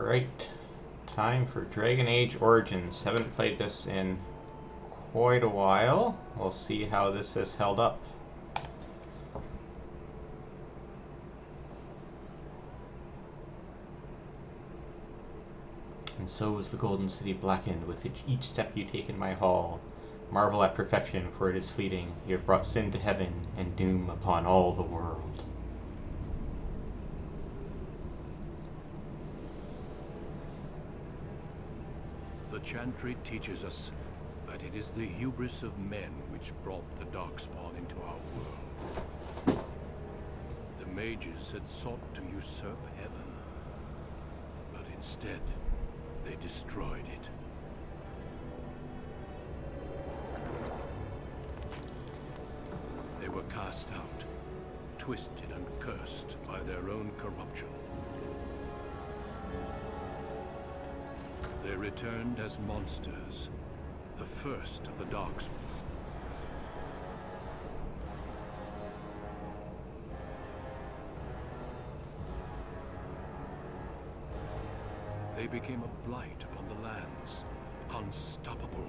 Alright, time for Dragon Age Origins. Haven't played this in quite a while. We'll see how this has held up. And so is the Golden City blackened with each step you take in my hall. Marvel at perfection, for it is fleeting. You have brought sin to heaven and doom upon all the world. The chantry teaches us that it is the hubris of men which brought the Darkspawn into our world. The mages had sought to usurp heaven, but instead they destroyed it. They were cast out, twisted and cursed by their own corruption. They returned as monsters, the first of the Darkspawn. They became a blight upon the lands, unstoppable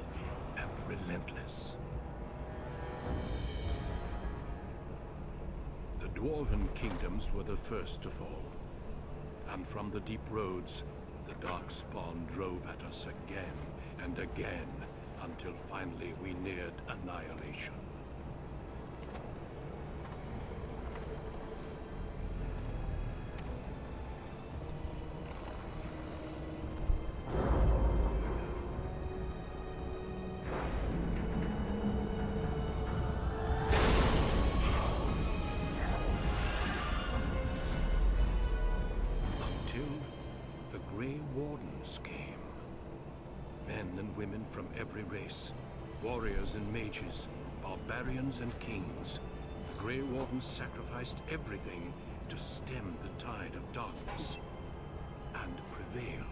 and relentless. The Dwarven kingdoms were the first to fall, and from the deep roads, the Darkspawn drove at us again and again, until finally we neared annihilation. From every race, warriors and mages, barbarians and kings, the Grey Wardens sacrificed everything to stem the tide of darkness and prevail.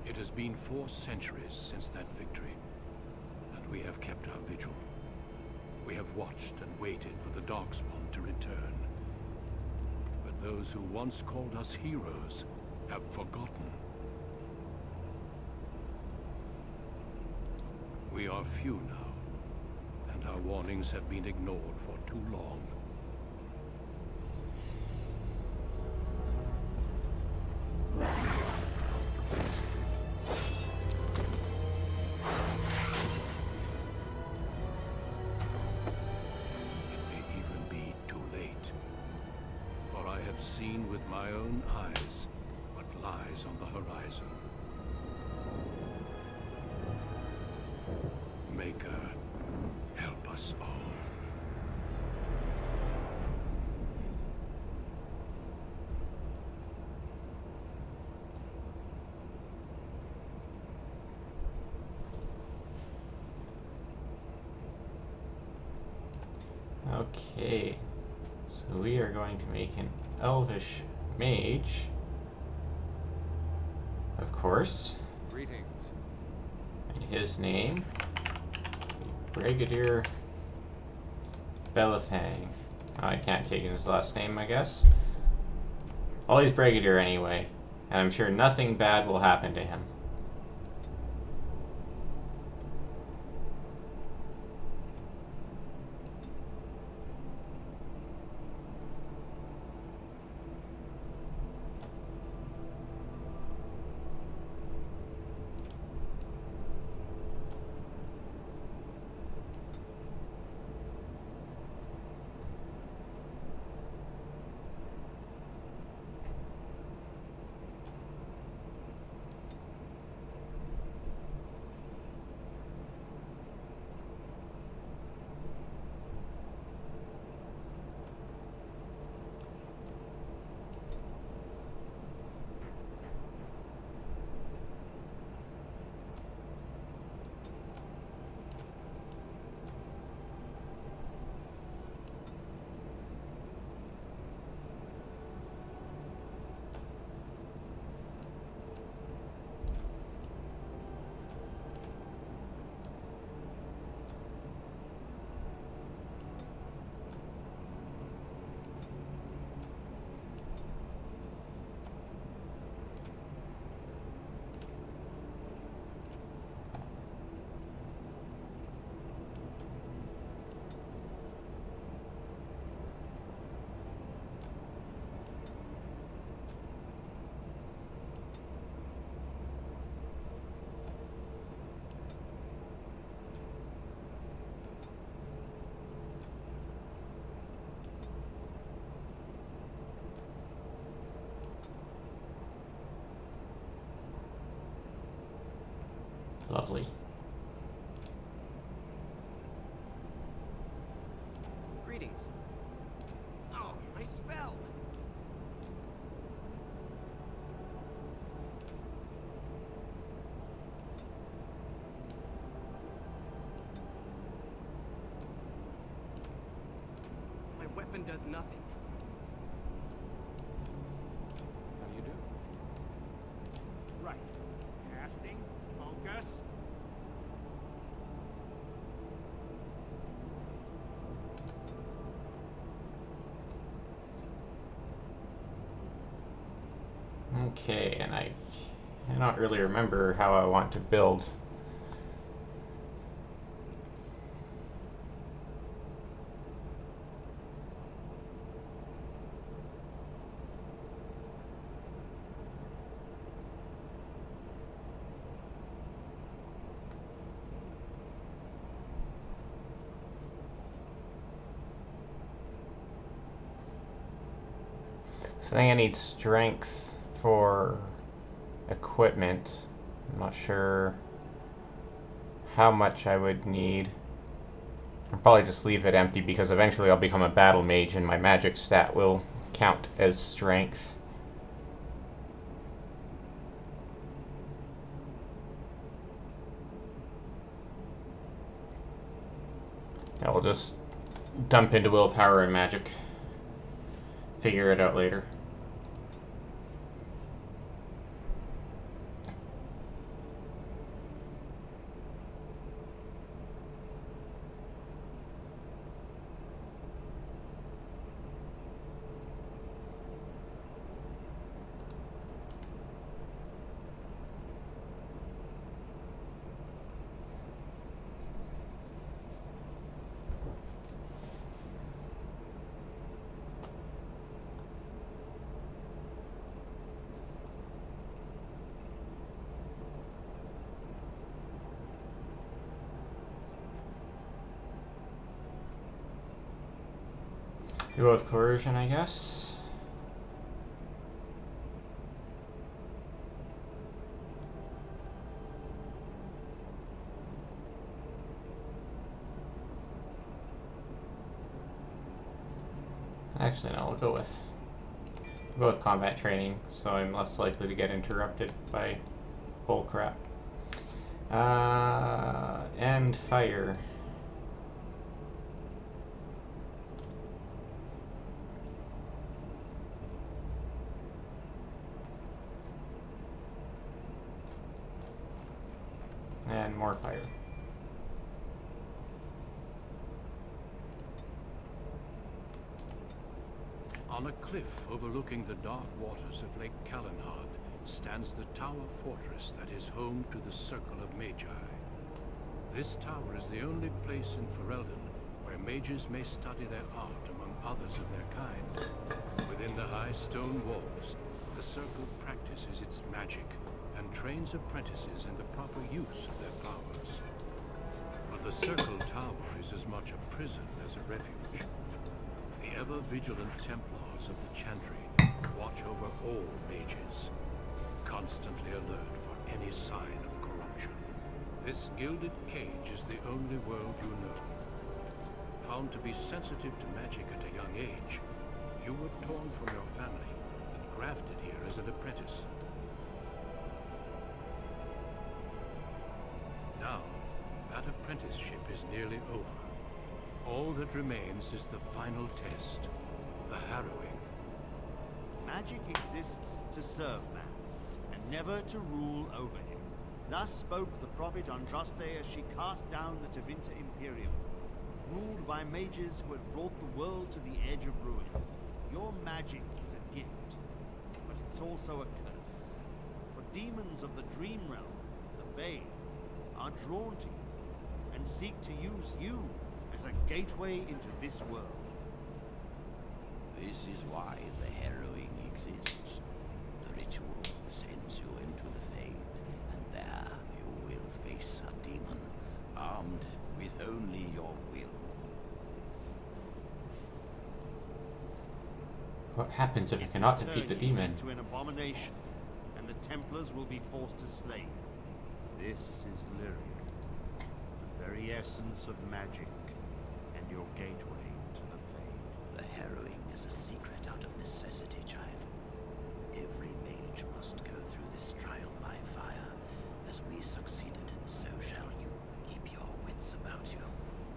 It has been 4 centuries since that victory, and we have kept our vigil. We have watched and waited for the Darkspawn to return. But those who once called us heroes have forgotten. We are few now, and our warnings have been ignored for too long. Seen with my own eyes what lies on the horizon. Maker, help us all. Okay, so we are going to make an elvish mage, of course. Greetings. And his name, Brigadier Belafang. Oh, I can't take his last name, I guess. Well, he's Brigadier anyway, and I'm sure nothing bad will happen to him. Lovely. Greetings. Oh, my spell! My weapon does nothing. How do you do? Right. Casting. Focus. Okay, and I cannot really remember how I want to build. So I think I need strength for equipment. I'm not sure how much I would need. I'll probably just leave it empty because eventually I'll become a battle mage and my magic stat will count as strength. I will just dump into willpower and magic. Figure it out later. You go with coercion, I guess. Actually, no, we'll go with combat training, so I'm less likely to get interrupted by bull crap. And fire. And more fire. On a cliff overlooking the dark waters of Lake Calenhad stands the tower fortress that is home to the Circle of Magi. This tower is the only place in Ferelden where mages may study their art among others of their kind. Within the high stone walls, the Circle practices its magic and trains apprentices in the proper use of their powers. But the Circle Tower is as much a prison as a refuge. The ever-vigilant Templars of the Chantry watch over all mages, constantly alert for any sign of corruption. This gilded cage is the only world you know. Found to be sensitive to magic at a young age, you were torn from your family and grafted here as an apprentice. Now, that apprenticeship is nearly over. All that remains is the final test, the harrowing. Magic exists to serve man, and never to rule over him. Thus spoke the prophet Andraste as she cast down the Tevinter Imperium, ruled by mages who had brought the world to the edge of ruin. Your magic is a gift, but it's also a curse. For demons of the dream realm, the Fae, are drawn to you, and seek to use you as a gateway into this world. This is why the harrowing exists. The ritual sends you into the Fade, and there you will face a demon, armed with only your will. What happens if you cannot defeat the Turn you demon? into an abomination, and the Templars will be forced to slay you. This is Lyria, the very essence of magic, and your gateway to the Fade. The harrowing is a secret out of necessity, child. Every mage must go through this trial by fire. As we succeeded, so shall you. Keep your wits about you.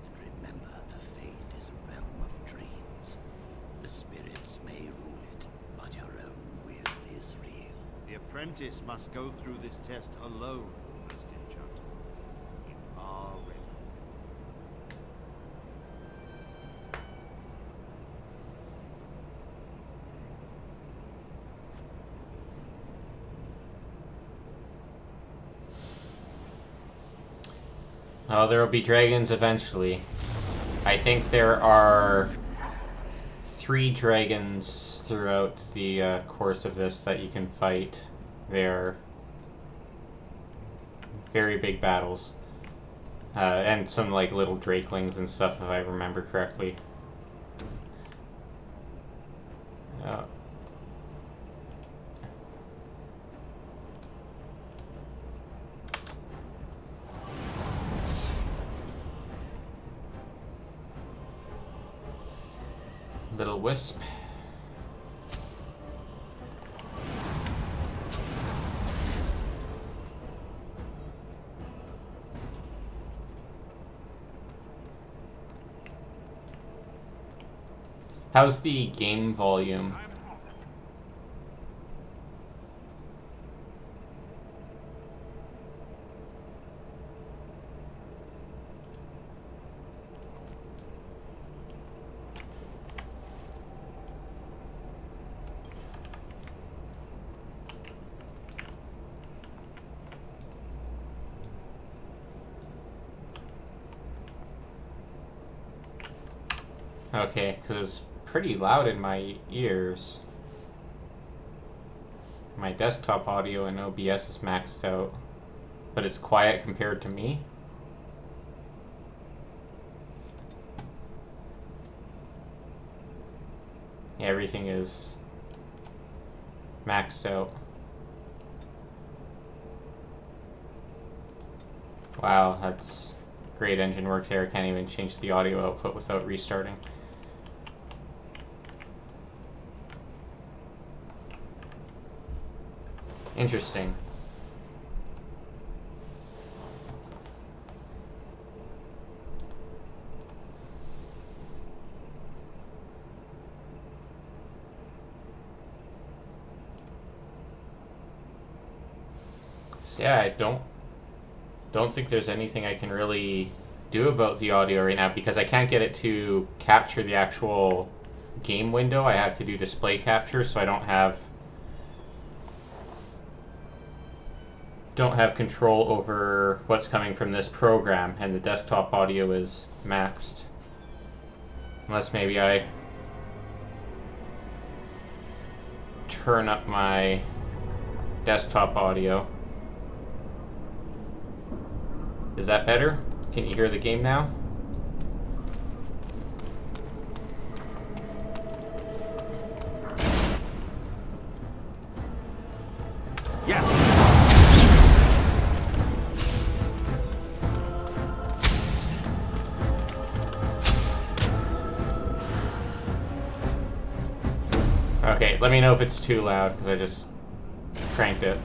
And remember, the Fade is a realm of dreams. The spirits may rule it, but your own will is real. The apprentice must go through this test alone, First Enchanter. You are ready. Oh, there will be dragons eventually. I think there are 3 dragons throughout the course of this that you can fight. They're very big battles. And some like little drakelings and stuff, if I remember correctly. Little wisp. How's the game volume? Okay, because it's pretty loud in my ears. My desktop audio in OBS is maxed out, but it's quiet compared to me. Yeah, everything is maxed out. Wow, that's great engine work there. I can't even change the audio output without restarting. Interesting. So yeah, I don't think there's anything I can really do about the audio right now because I can't get it to capture the actual game window. I have to do display capture, so I don't have control over what's coming from this program, and the desktop audio is maxed. Unless maybe I turn up my desktop audio. Is that better? Can you hear the game now? Yes! Okay, let me know if it's too loud, because I just cranked it.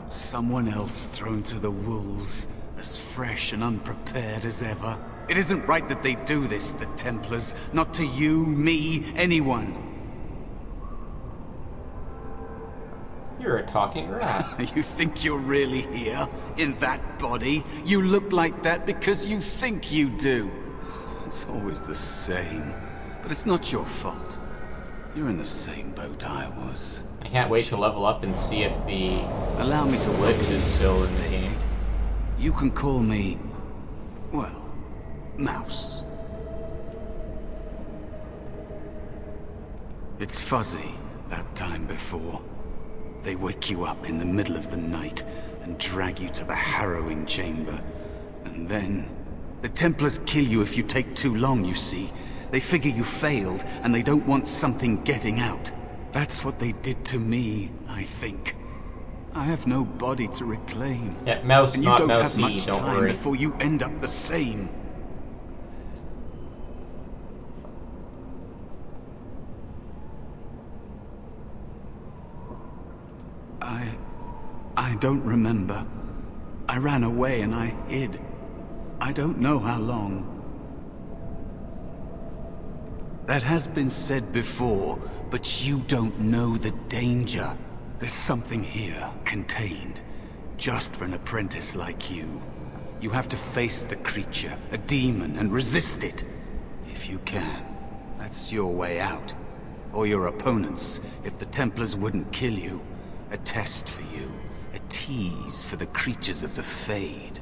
Someone else thrown to the wolves, as fresh and unprepared as ever. It isn't right that they do this, the Templars. Not to you, me, anyone. You're a talking rat. You think you're really here? In that body? You look like that because you think you do. It's always the same. But it's not your fault. You're in the same boat I was. I can't wait to level up and see if the Allow me to glitch welcome is still in the game. You can call me, well, Mouse. It's fuzzy, that time before. They wake you up in the middle of the night and drag you to the harrowing chamber. And then... the Templars kill you if you take too long, you see. They figure you failed, and they don't want something getting out. That's what they did to me, I think. I have no body to reclaim. Yeah, mouse, and you not don't have mousey, much don't time worry. before you end up the same. I don't remember. I ran away and I hid. I don't know how long. That has been said before, but you don't know the danger. There's something here, contained, just for an apprentice like you. You have to face the creature, a demon, and resist it. If you can. That's your way out. Or your opponent's, if the Templars wouldn't kill you. A test for you. A tease for the creatures of the Fade.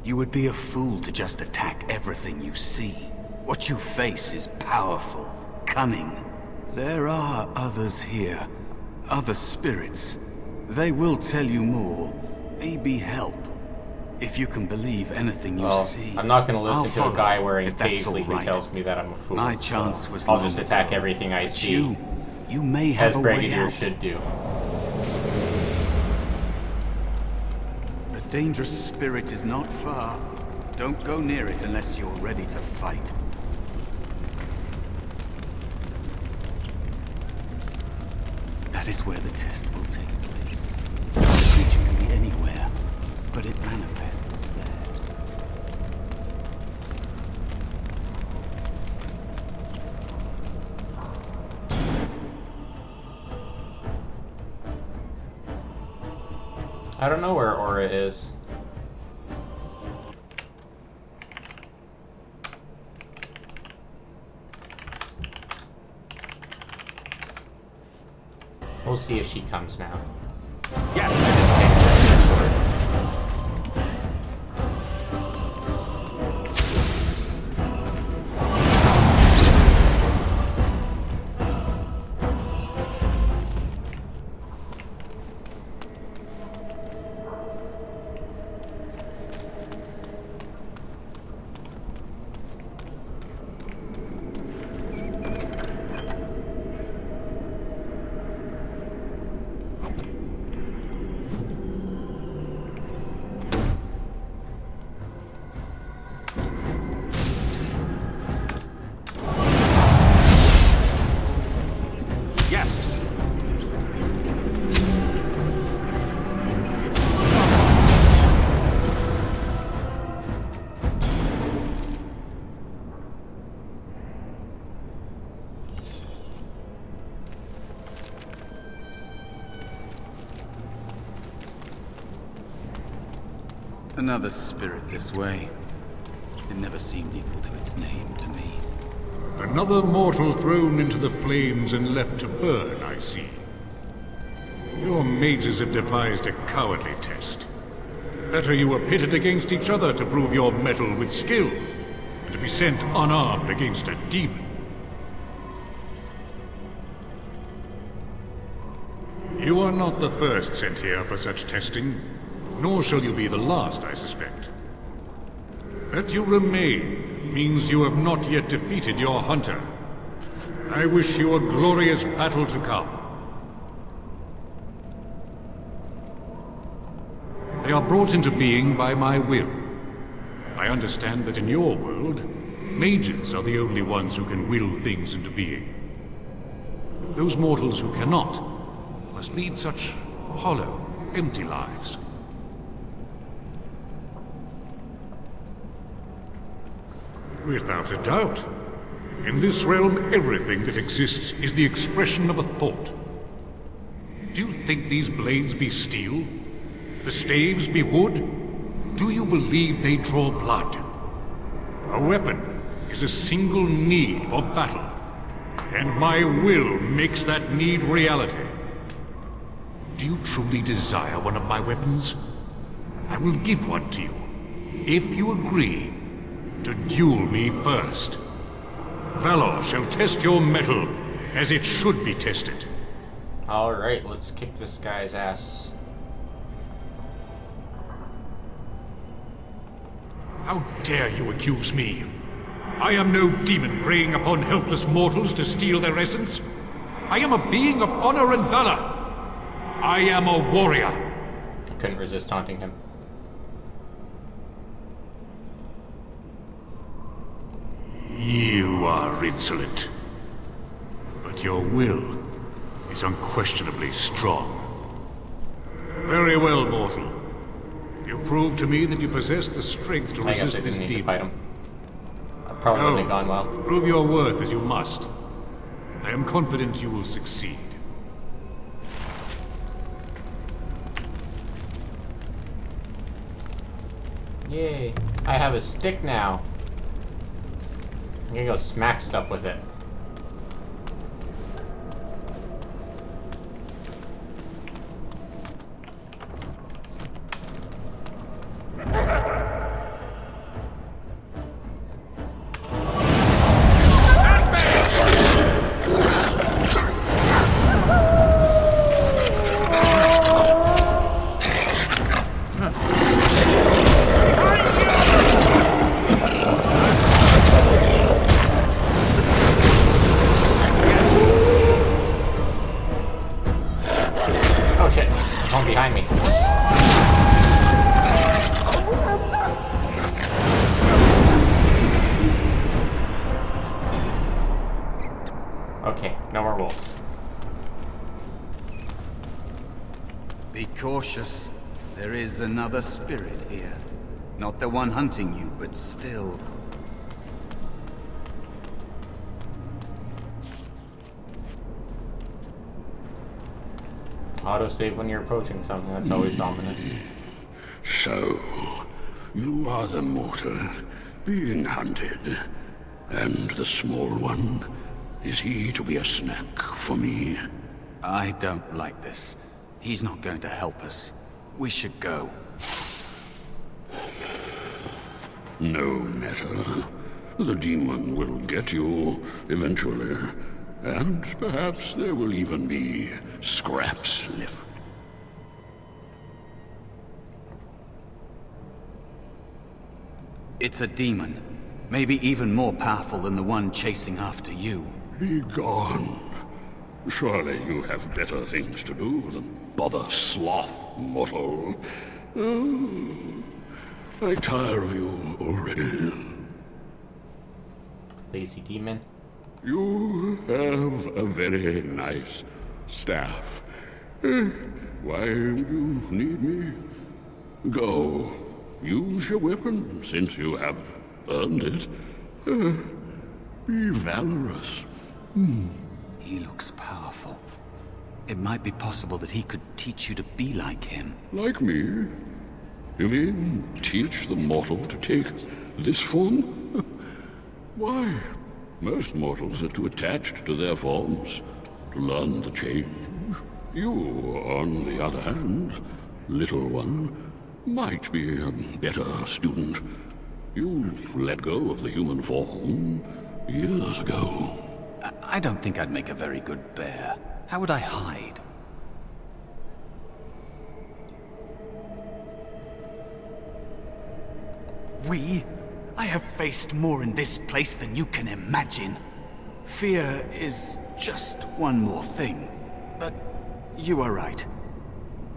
You would be a fool to just attack everything you see. What you face is powerful, cunning. There are others here. Other spirits. They will tell you more. Maybe help. If you can believe anything you see. I'm not going to listen I'll to a follow, guy wearing if that's paisley all right. who tells me that I'm a fool. My chance was I'll long just attack ago. everything I But see, you may as have a way Brigadier out. should do. The dangerous spirit is not far. Don't go near it unless you're ready to fight. That is where the test will take place. The creature can be anywhere, but it manifests there. I don't know where Aura is. We'll see if she comes now. Yes. Yes. Another spirit this way. It never seemed equal to its name to me. Another mortal thrown into the flames and left to burn, I see. Your mages have devised a cowardly test. Better you were pitted against each other to prove your mettle with skill, than to be sent unarmed against a demon. You are not the first sent here for such testing, nor shall you be the last, I suspect. That you remain means you have not yet defeated your hunter. I wish you a glorious battle to come. They are brought into being by my will. I understand that in your world, mages are the only ones who can will things into being. Those mortals who cannot must lead such hollow, empty lives. Without a doubt. In this realm, everything that exists is the expression of a thought. Do you think these blades be steel? The staves be wood? Do you believe they draw blood? A weapon is a single need for battle, and my will makes that need reality. Do you truly desire one of my weapons? I will give one to you, if you agree. to duel me first. Valor shall test your mettle as it should be tested. Alright, let's kick this guy's ass. How dare you accuse me? I am no demon preying upon helpless mortals to steal their essence. I am a being of honor and valor. I am a warrior. I couldn't resist taunting him. You are insolent. But your will is unquestionably strong. Very well, mortal. You proved to me that you possess the strength to I guess resist I this didn't need to demon. fight him. I probably wouldn't have gone well. Prove your worth as you must. I am confident you will succeed. Yay. I have a stick now. I'm gonna go smack stuff with it. Oh shit, one behind me. Okay, no more wolves. Be cautious. There is another spirit here. Not the one hunting you, but still. Autosave when you're approaching something, that's always ominous. So, you are the mortal being hunted. And the small one, is he to be a snack for me? I don't like this. He's not going to help us. We should go. No matter. The demon will get you eventually. And perhaps there will even be scraps left. It's a demon. Maybe even more powerful than the one chasing after you. Be gone. Surely you have better things to do than bother sloth, mortal. Oh, I tire of you already. Lazy demon. You have a very nice staff. Why would you need me? Go. Use your weapon, since you have earned it. Be valorous. He looks powerful. It might be possible that he could teach you to be like him. Like me? You mean teach the mortal to take this form? Why? Most mortals are too attached to their forms to learn the change. You, on the other hand, little one, might be a better student. You let go of the human form years ago. I don't think I'd make a very good bear. How would I hide? I have faced more in this place than you can imagine. Fear is just one more thing. But you are right.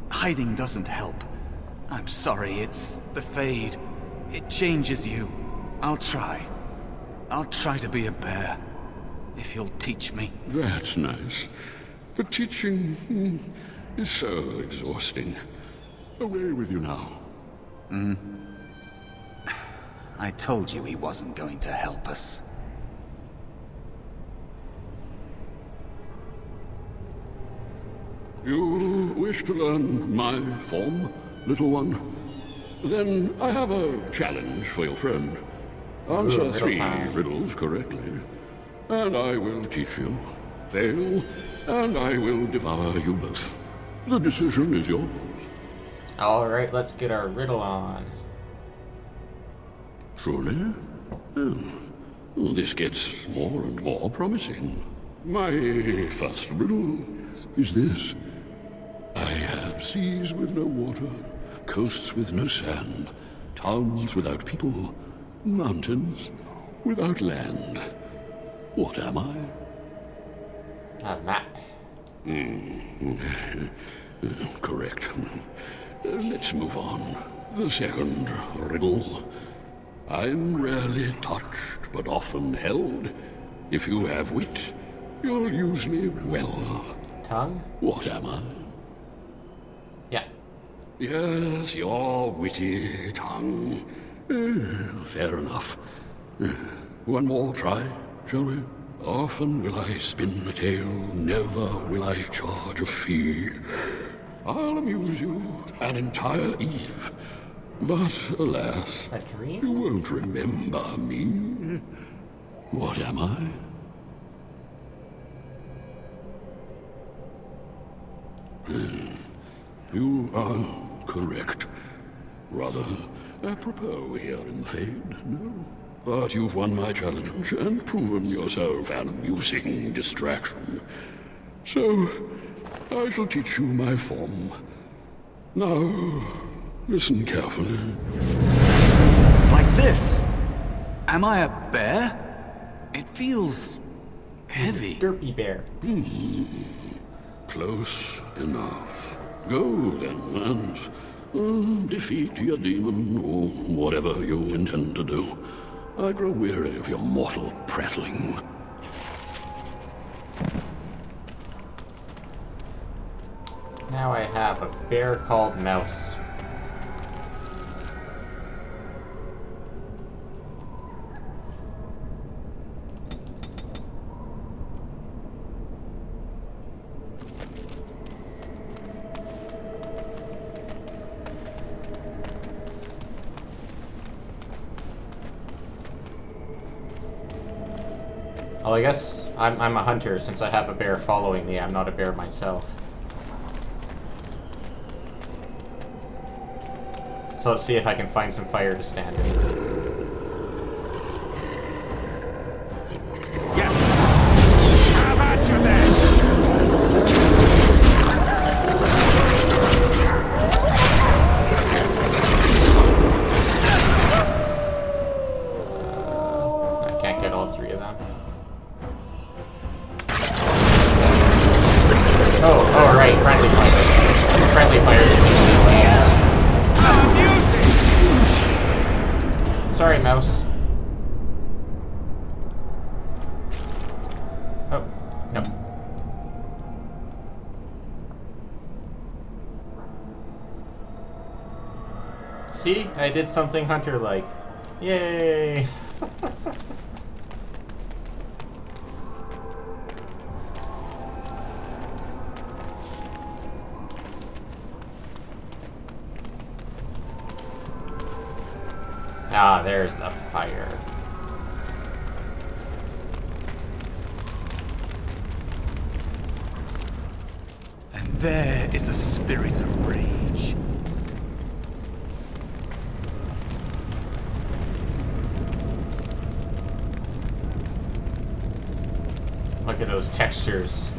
Hiding doesn't help. I'm sorry, it's the Fade. It changes you. I'll try. I'll try to be a bear. If you'll teach me. That's nice. But teaching is so exhausting. Away with you now. I told you he wasn't going to help us. You wish to learn my form, little one? Then I have a challenge for your friend. Answer riddle 3 time. riddles correctly, and I will teach you. Fail, and I will devour you both. The decision is yours. Alright, let's get our riddle on. Truly? Oh, this gets more and more promising. My first riddle is this. I have seas with no water, coasts with no sand, towns without people, mountains without land. What am I? A map. Correct. Let's move on. The second riddle. I'm rarely touched, but often held. If you have wit, you'll use me well. Tongue? What am I? Yeah. Yes, your witty tongue. Fair enough. One more try, shall we? Often will I spin a tale, never will I charge a fee. I'll amuse you an entire eve, but alas, A dream? you won't remember me. What am I? You are correct. Rather apropos here in the Fade, no? But you've won my challenge and proven yourself an amusing distraction. So, I shall teach you my form. Now, listen carefully. Like this? Am I a bear? It feels heavy. Derpy bear. Close enough. Go then, and defeat your demon, or whatever you intend to do. I grow weary of your mortal prattling. Now I have a bear called Mouse. Well, I guess I'm a hunter since I have a bear following me. I'm not a bear myself. So let's see if I can find some fire to stand in. Yes! How about you then? I can't get all three of them. Oh, right, friendly fire. Friendly fire is in these games. Sorry, Mouse. Oh, no. See? I did something hunter-like. Yay! Ah, there's the fire. And there is a spirit of rage. Look at those textures.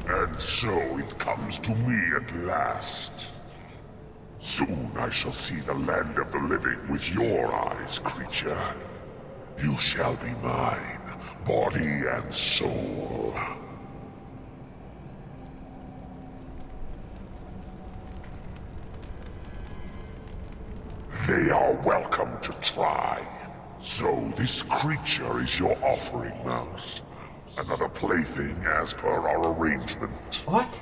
And so it comes to me at last. Soon I shall see the land of the living with your eyes, creature. You shall be mine, body and soul. They are welcome to try. So this creature is your offering, Mouse. Another plaything as per our arrangement. What?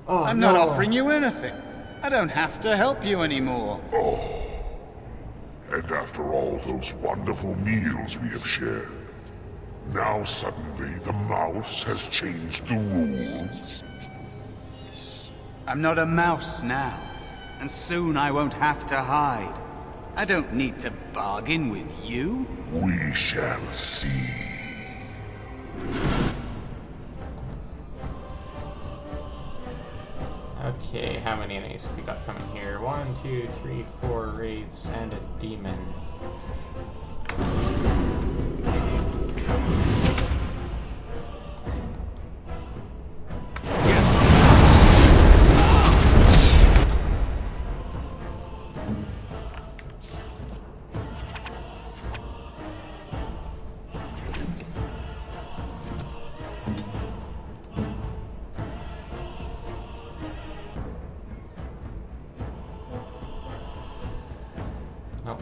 Oh, I'm not offering you anything. I don't have to help you anymore. And after all those wonderful meals we have shared, now suddenly the mouse has changed the rules? I'm not a mouse now, and soon I won't have to hide. I don't need to bargain with you. We shall see. Okay, how many enemies have we got coming here? 1, 2, 3, 4 wraiths and a demon. Nope.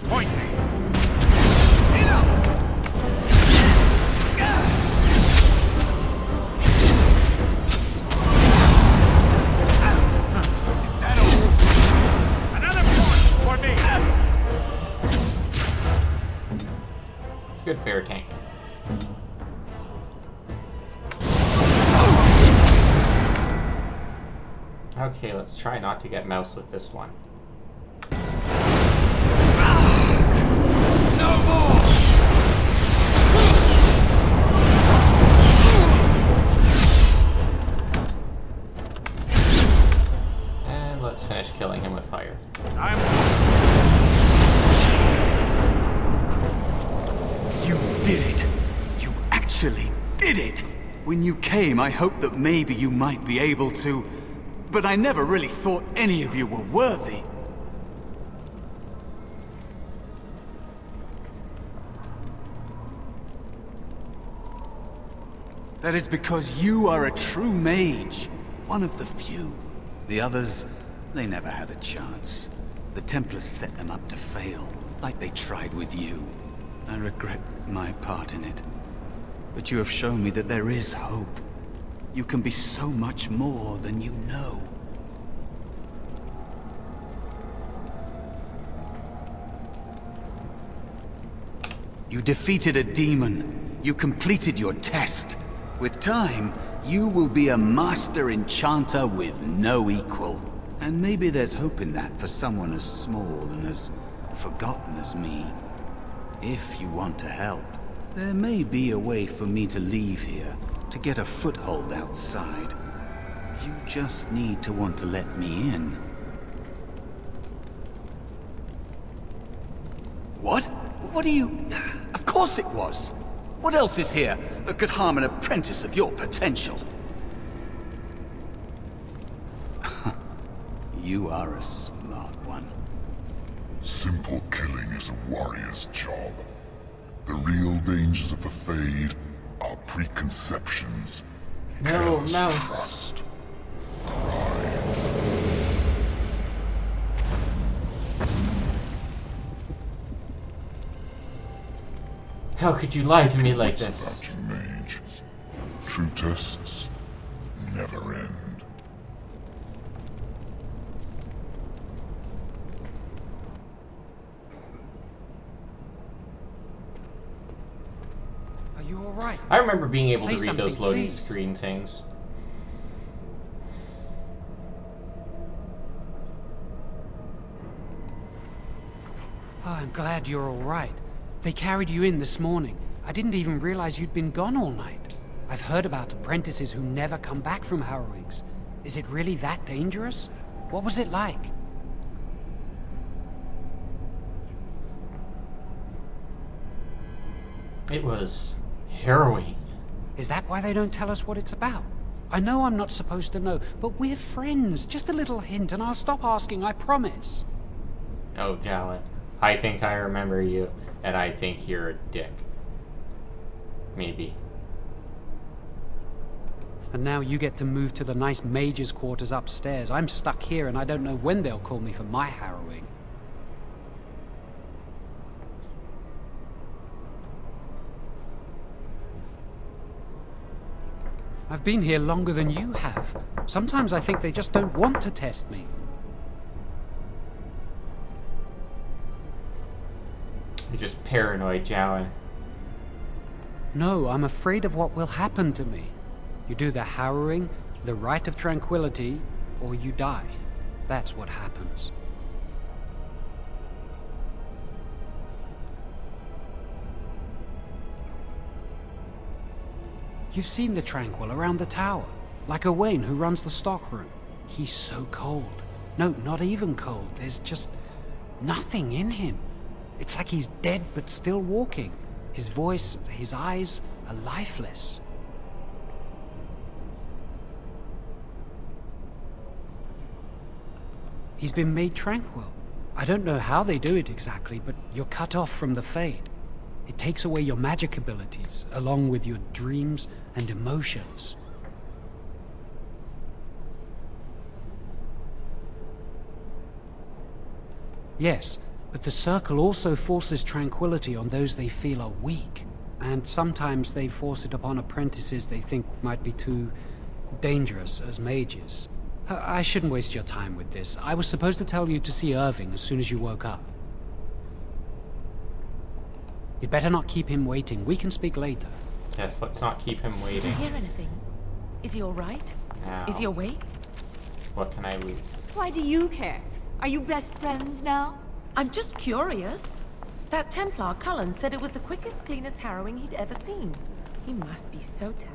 Point me. Is that all? Another point for me. Good bear tank. Okay, let's try not to get mouse with this one. No more! And let's finish killing him with fire. I'm. You did it! You actually did it! When you came, I hoped that maybe you might be able to... But I never really thought any of you were worthy. That is because you are a true mage. One of the few. The others, they never had a chance. The Templars set them up to fail, like they tried with you. I regret my part in it. But you have shown me that there is hope. You can be so much more than you know. You defeated a demon. You completed your test. With time, you will be a master enchanter with no equal. And maybe there's hope in that for someone as small and as forgotten as me. If you want to help, there may be a way for me to leave here, to get a foothold outside. You just need to want to let me in. What? What do you... Of course it was! What else is here that could harm an apprentice of your potential? You are a smart one. Simple killing is a warrior's job. The real dangers of the Fade are preconceptions, No, careless mouse. trust, How could you lie to me like What's this? about you, mage? True tests never end. Are you all right? I remember being able Say to read those something, loading please. screen things. Oh, I'm glad you're all right. They carried you in this morning. I didn't even realize you'd been gone all night. I've heard about apprentices who never come back from harrowings. Is it really that dangerous? What was it like? It was harrowing. Is that why they don't tell us what it's about? I know I'm not supposed to know, but we're friends. Just a little hint and I'll stop asking, I promise. Oh, Gallant. I think I remember you, and I think you're a dick. Maybe. And now you get to move to the nice mage's quarters upstairs. I'm stuck here and I don't know when they'll call me for my harrowing. I've been here longer than you have. Sometimes I think they just don't want to test me. You're just paranoid, Jowan. No, I'm afraid of what will happen to me. You do the harrowing, the rite of tranquility, or you die. That's what happens. You've seen the Tranquil around the tower, like Owain who runs the stockroom. He's so cold. No, not even cold. There's just nothing in him. It's like he's dead but still walking. His voice, his eyes are lifeless. He's been made tranquil. I don't know how they do it exactly, but you're cut off from the Fade. It takes away your magic abilities, along with your dreams and emotions. Yes, but the Circle also forces tranquility on those they feel are weak. And sometimes they force it upon apprentices they think might be too dangerous as mages. I shouldn't waste your time with this. I was supposed to tell you to see Irving as soon as you woke up. You'd better not keep him waiting. We can speak later. Yes, let's not keep him Did waiting. you hear anything? Is he all right? Now, Is he awake? what can I do? Why do you care? Are you best friends now? I'm just curious. That Templar, Cullen, said it was the quickest, cleanest harrowing he'd ever seen. He must be so talented.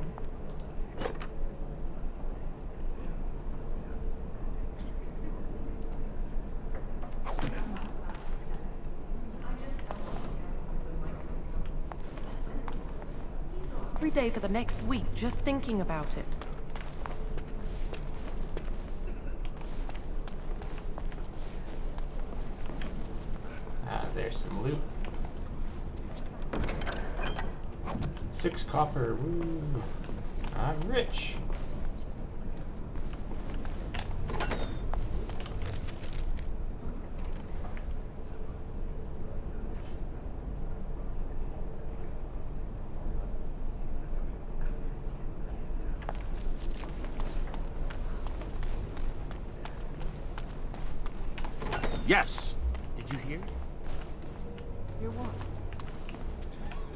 Every day for the next week, just thinking about it. There's some loot. 6 copper, woo! I'm rich! Yes! Did you hear? You're what?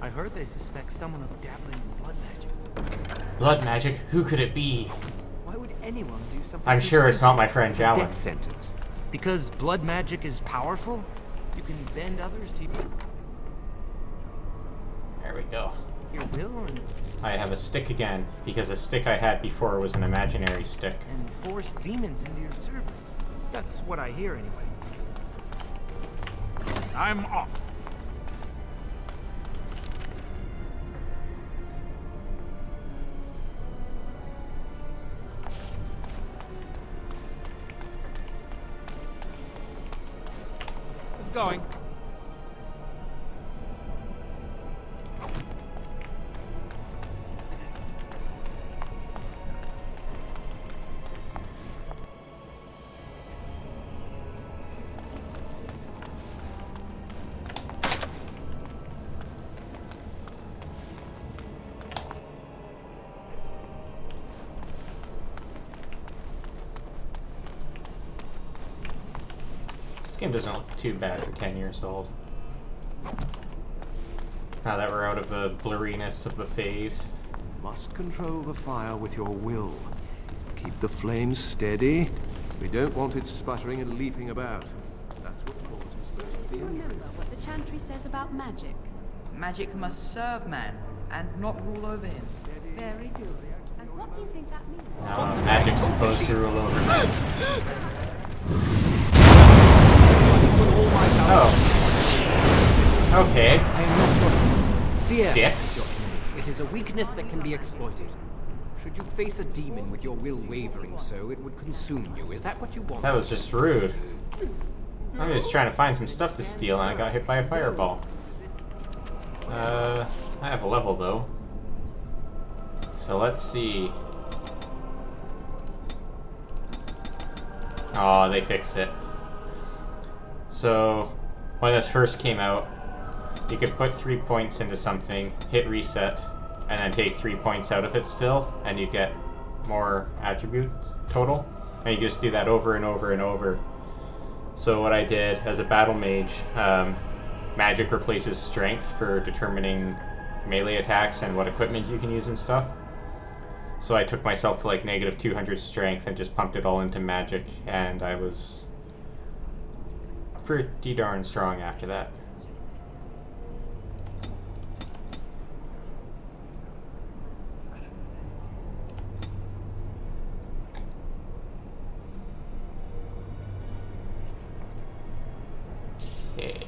I heard they suspect someone of dabbling in blood magic. Blood magic? Who could it be? Why would anyone do something? I'm sure it's not my friend Jowan. Death sentence. Because blood magic is powerful? You can bend others to There we go. your will I have a stick again, because a stick I had before was an imaginary stick. and force demons into your service. That's what I hear anyway. I'm off. I'm going. This game doesn't look too bad for 10 years old. Now that we're out of the blurriness of the Fade. Must control the fire with your will. Keep the flames steady. We don't want it sputtering and leaping about. That's what causes most of the Remember what the Chantry says about magic. Magic must serve man, and not rule over him. Very good. And what do you think that means? Now magic's supposed to rule over me. Oh. Okay. I am not your enemy. Fear Dicks. is your enemy. It is a weakness that can be exploited. Should you face a demon with your will wavering so, it would consume you. Is that what you want? That was just rude. I'm just trying to find some stuff to steal and I got hit by a fireball. I have a level though. So let's see. Oh, they fixed it. So, when this first came out, you could put 3 points into something, hit reset, and then take 3 points out of it still, and you get more attributes total. And you just do that over and over and over. So what I did as a battle mage, magic replaces strength for determining melee attacks and what equipment you can use and stuff. So I took myself to like negative 200 strength and just pumped it all into magic, and I was pretty darn strong after that. Okay.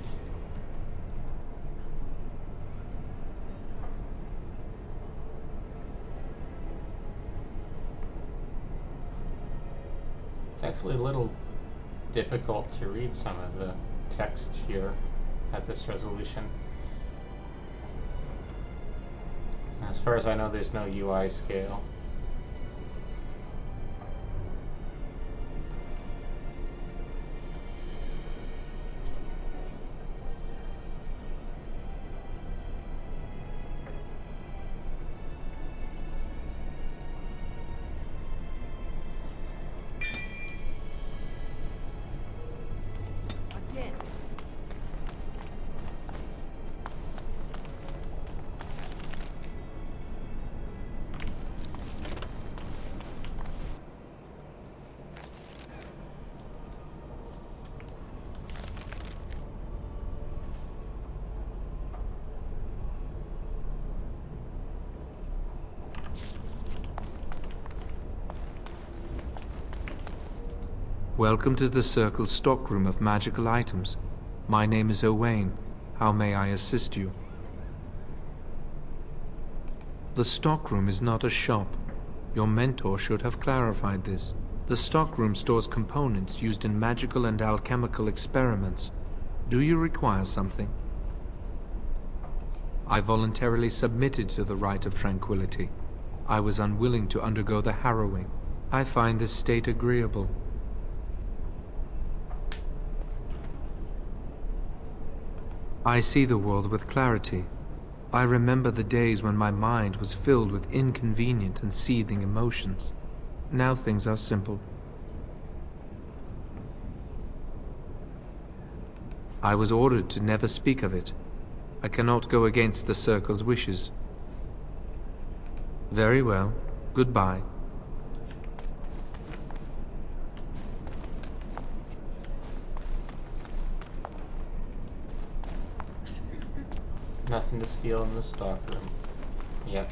It's actually a little difficult to read some of the text here at this resolution. As far as I know, there's no UI scale. Welcome to the Circle's stockroom of magical items. My name is Owain. How may I assist you? The stockroom is not a shop. Your mentor should have clarified this. The stockroom stores components used in magical and alchemical experiments. Do you require something? I voluntarily submitted to the right of tranquility. I was unwilling to undergo the harrowing. I find this state agreeable. I see the world with clarity. I remember the days when my mind was filled with inconvenient and seething emotions. Now things are simple. I was ordered to never speak of it. I cannot go against the Circle's wishes. Very well. Goodbye. Nothing to steal in the stockroom. Yep.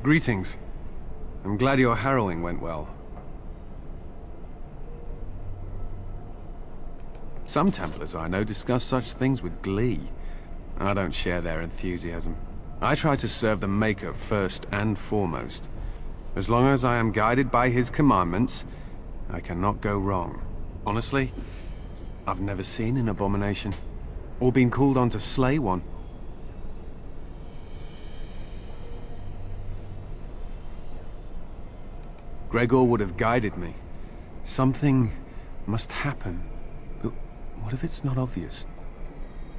Greetings. I'm glad your harrowing went well. Some Templars I know discuss such things with glee. I don't share their enthusiasm. I try to serve the Maker first and foremost. As long as I am guided by his commandments, I cannot go wrong. Honestly, I've never seen an abomination, or been called on to slay one. Gregor would have guided me. Something must happen. But what if it's not obvious?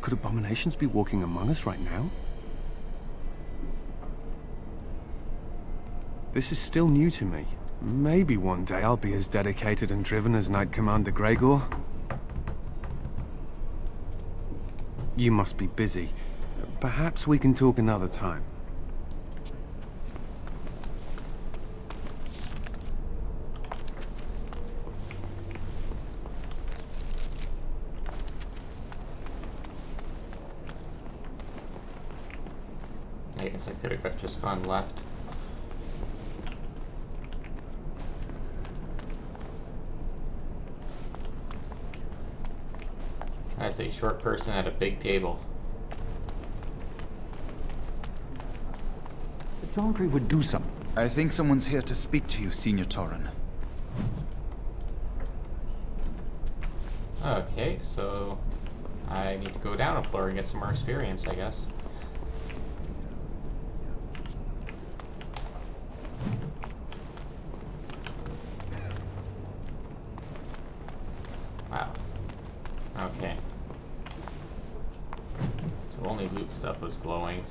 Could abominations be walking among us right now? This is still new to me. Maybe one day I'll be as dedicated and driven as Knight Commander Gregor. You must be busy. Perhaps we can talk another time. I guess I could have just gone left. That's a short person at a big table. The Chantry would do something. I think someone's here to speak to you, Senior Torren. Okay, so I need to go down a floor and get some more experience, I guess. Wow. Okay. So only loot stuff was glowing.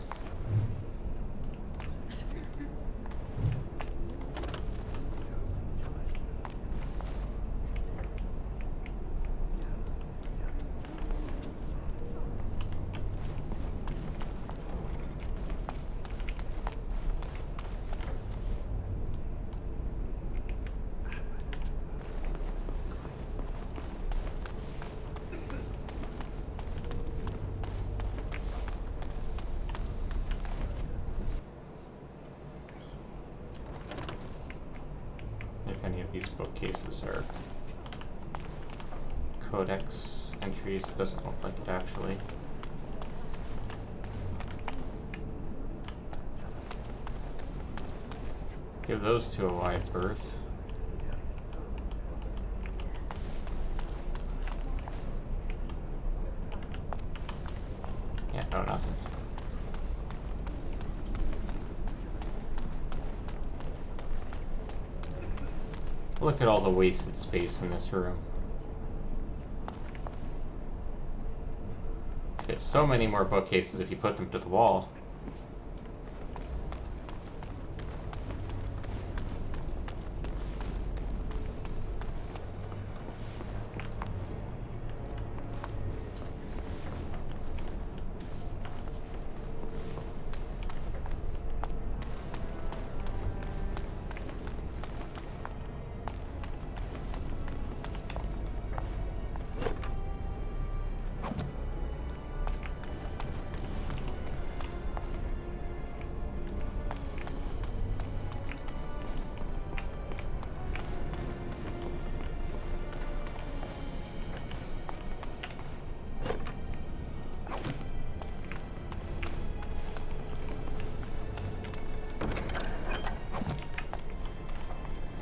If any of these bookcases are codex entries, it doesn't look like it actually. Give those two a wide berth. Yeah, no, nothing. Look at all the wasted space in this room. Fit so many more bookcases if you put them to the wall.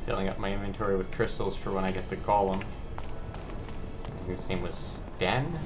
Filling up my inventory with crystals for when I get the golem. I think his name was Sten.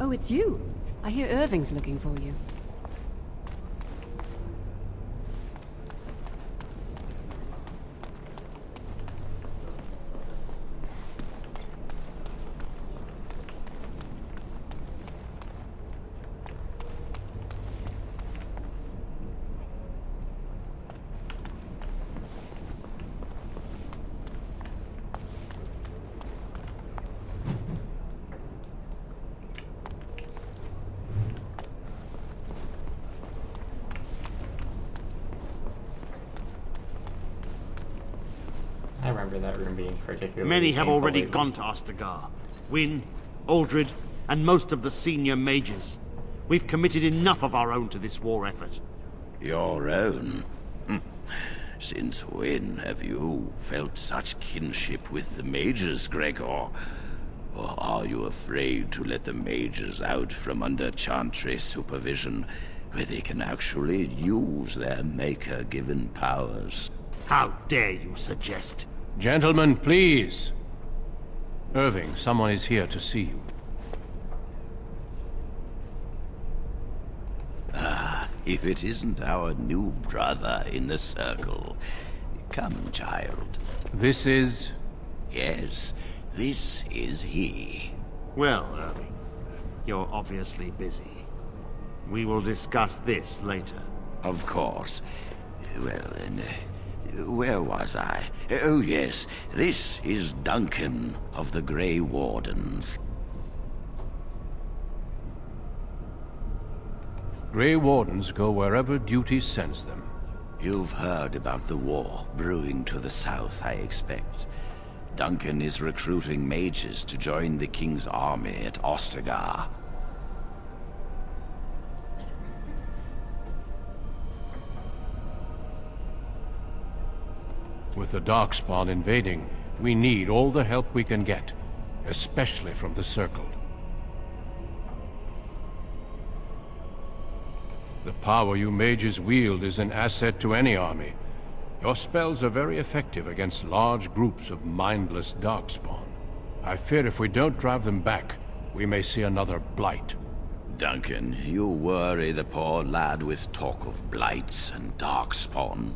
Oh, it's you. I hear Irving's looking for you. I remember that room being particularly Many have already lately. gone to Ostagar. Wynne, Aldred, and most of the senior mages. We've committed enough of our own to this war effort. Your own? Since when have you felt such kinship with the mages, Gregor? Or are you afraid to let the mages out from under Chantry's supervision, where they can actually use their Maker-given powers? How dare you suggest? Gentlemen, please. Irving, someone is here to see you. Ah, if it isn't our new brother in the circle. Come, child. This is... Yes, this is he. Well, Irving, you're obviously busy. We will discuss this later. Of course. Well, then, Where was I? Oh yes, this is Duncan of the Grey Wardens. Grey Wardens go wherever duty sends them. You've heard about the war brewing to the south, I expect. Duncan is recruiting mages to join the King's army at Ostagar. With the Darkspawn invading, we need all the help we can get, especially from the Circle. The power you mages wield is an asset to any army. Your spells are very effective against large groups of mindless Darkspawn. I fear if we don't drive them back, we may see another blight. Duncan, you worry the poor lad with talk of blights and Darkspawn.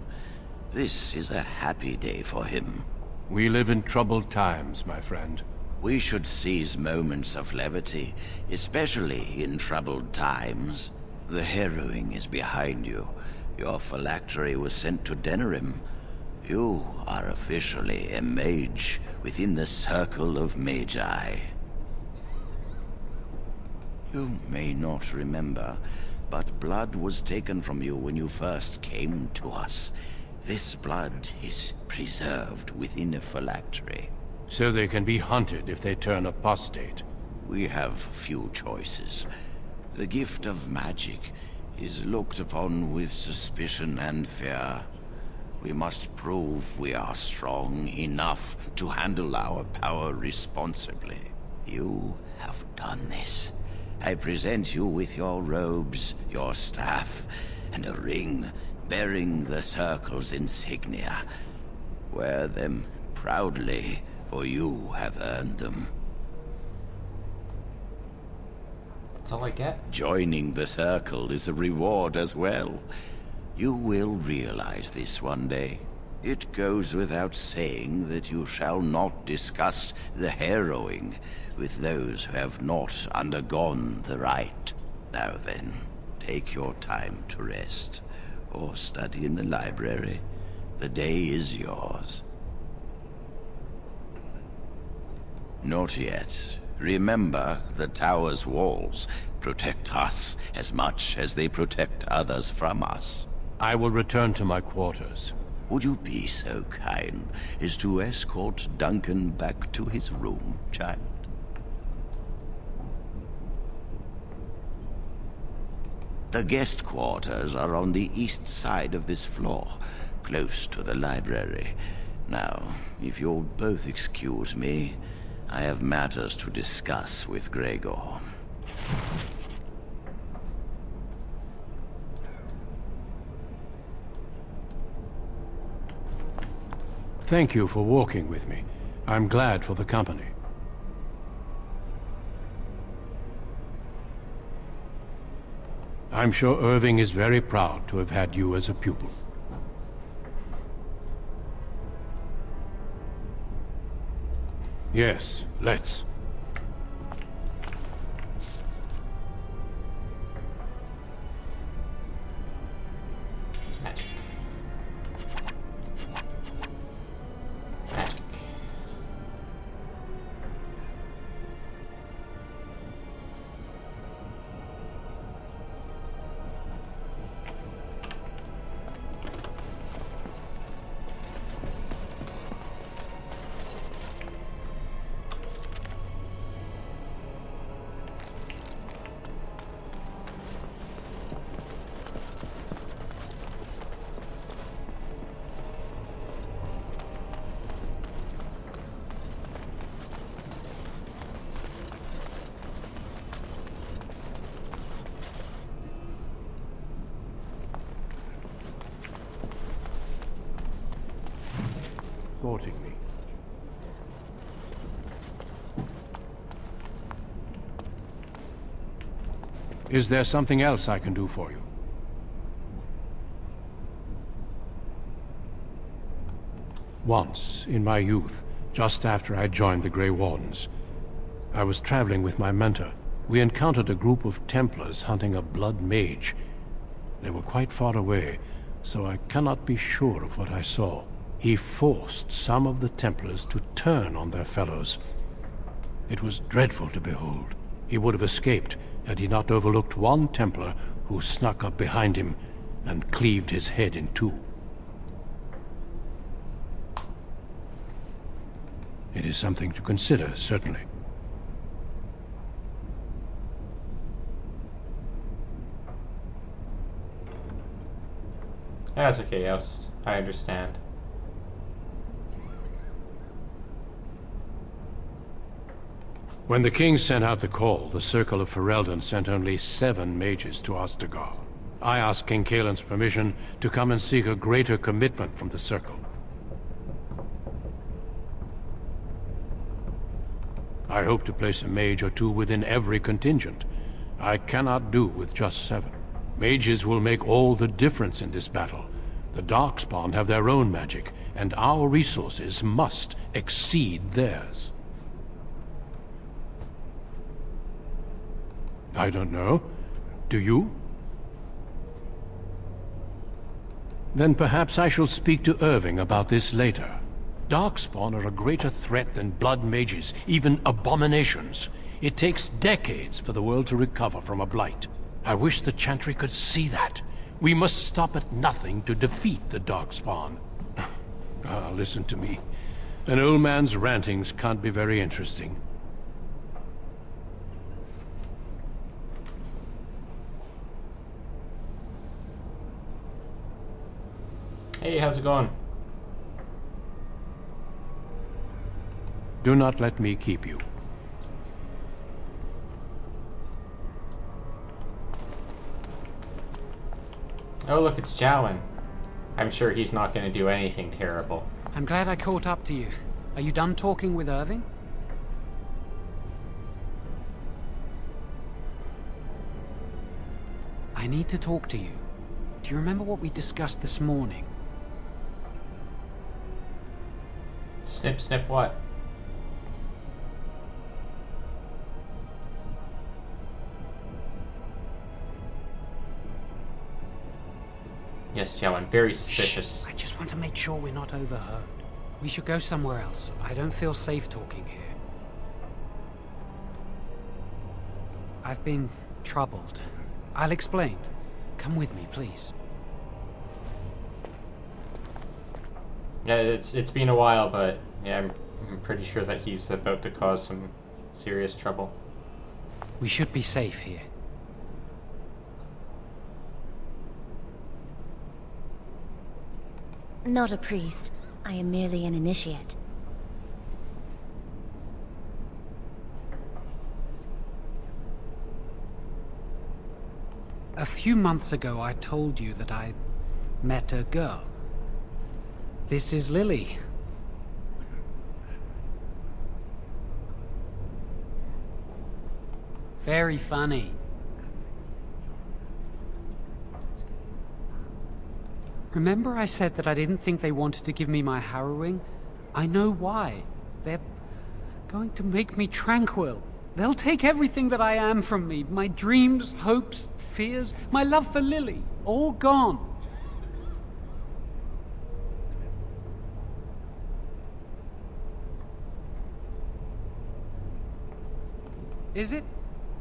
This is a happy day for him. We live in troubled times, my friend. We should seize moments of levity, especially in troubled times. The harrowing is behind you. Your phylactery was sent to Denerim. You are officially a mage within the circle of magi. You may not remember, but blood was taken from you when you first came to us. This blood is preserved within a phylactery. So they can be hunted if they turn apostate. We have few choices. The gift of magic is looked upon with suspicion and fear. We must prove we are strong enough to handle our power responsibly. You have done this. I present you with your robes, your staff, and a ring bearing the Circle's insignia. Wear them proudly, for you have earned them. That's all I get? Joining the Circle is a reward as well. You will realize this one day. It goes without saying that you shall not discuss the harrowing with those who have not undergone the rite. Now then, take your time to rest, or study in the library. The day is yours. Not yet. Remember, the tower's walls protect us as much as they protect others from us. I will return to my quarters. Would you be so kind as to escort Duncan back to his room, child? The guest quarters are on the east side of this floor, close to the library. Now, if you'll both excuse me, I have matters to discuss with Gregor. Thank you for walking with me. I'm glad for the company. I'm sure Irving is very proud to have had you as a pupil. Yes, let's. Magic. Magic. Escorting me. Is there something else I can do for you? Once, in my youth, just after I joined the Grey Wardens, I was traveling with my mentor. We encountered a group of Templars hunting a blood mage. They were quite far away, so I cannot be sure of what I saw. He forced some of the Templars to turn on their fellows. It was dreadful to behold. He would have escaped had he not overlooked one Templar who snuck up behind him and cleaved his head in two. It is something to consider, certainly. That's okay, Yost. I understand. When the king sent out the call, the Circle of Ferelden sent only 7 mages to Ostagar. I asked King Kaelin's permission to come and seek a greater commitment from the Circle. I hope to place a mage or 2 within every contingent. I cannot do with just 7. Mages will make all the difference in this battle. The Darkspawn have their own magic, and our resources must exceed theirs. I don't know. Do you? Then perhaps I shall speak to Irving about this later. Darkspawn are a greater threat than blood mages, even abominations. It takes decades for the world to recover from a blight. I wish the Chantry could see that. We must stop at nothing to defeat the Darkspawn. Listen to me. An old man's rantings can't be very interesting. Hey, how's it going? Do not let me keep you. Oh, look, it's Jowen. I'm sure he's not going to do anything terrible. I'm glad I caught up to you. Are you done talking with Irving? I need to talk to you. Do you remember what we discussed this morning? Snip, snip, what? Yes, Jowen, very suspicious. Shh, I just want to make sure we're not overheard. We should go somewhere else. I don't feel safe talking here. I've been troubled. I'll explain. Come with me, please. Yeah, it's been a while, but yeah, I'm pretty sure that he's about to cause some serious trouble. We should be safe here. Not a priest. I am merely an initiate. A few months ago, I told you that I met a girl. This is Lily. Very funny. Remember I said that I didn't think they wanted to give me my harrowing? I know why. They're going to make me tranquil. They'll take everything that I am from me. My dreams, hopes, fears, my love for Lily. All gone. Is it?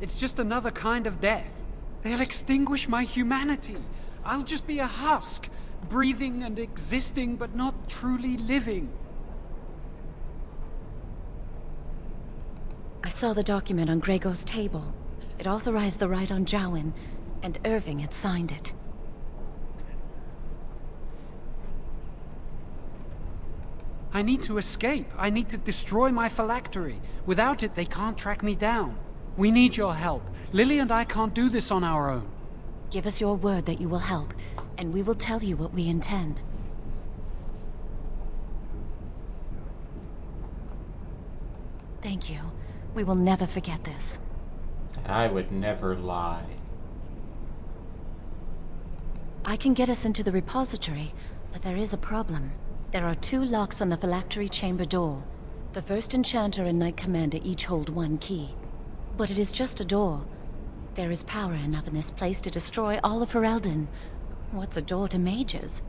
It's just another kind of death. They'll extinguish my humanity. I'll just be a husk, breathing and existing, but not truly living. I saw the document on Gregor's table. It authorized the right on Jowen, and Irving had signed it. I need to escape. I need to destroy my phylactery. Without it, they can't track me down. We need your help. Lily and I can't do this on our own. Give us your word that you will help, and we will tell you what we intend. Thank you. We will never forget this. I would never lie. I can get us into the repository, but there is a problem. There are 2 locks on the phylactery chamber door. The first enchanter and knight commander each hold 1 key. But it is just a door. There is power enough in this place to destroy all of Ferelden. What's a door to mages?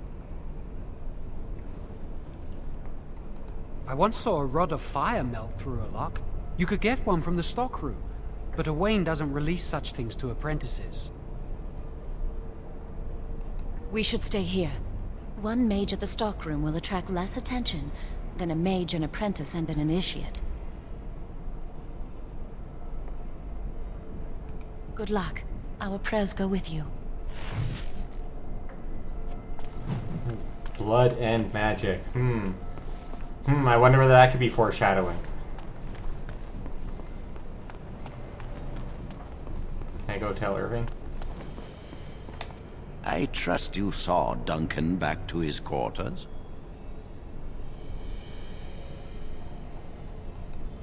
I once saw a rod of fire melt through a lock. You could get one from the stockroom, but Owain doesn't release such things to apprentices. We should stay here. One mage at the stockroom will attract less attention than a mage, an apprentice, and an initiate. Good luck. Our prayers go with you. Blood and magic. I wonder whether that could be foreshadowing. Can I go tell Irving? I trust you saw Duncan back to his quarters?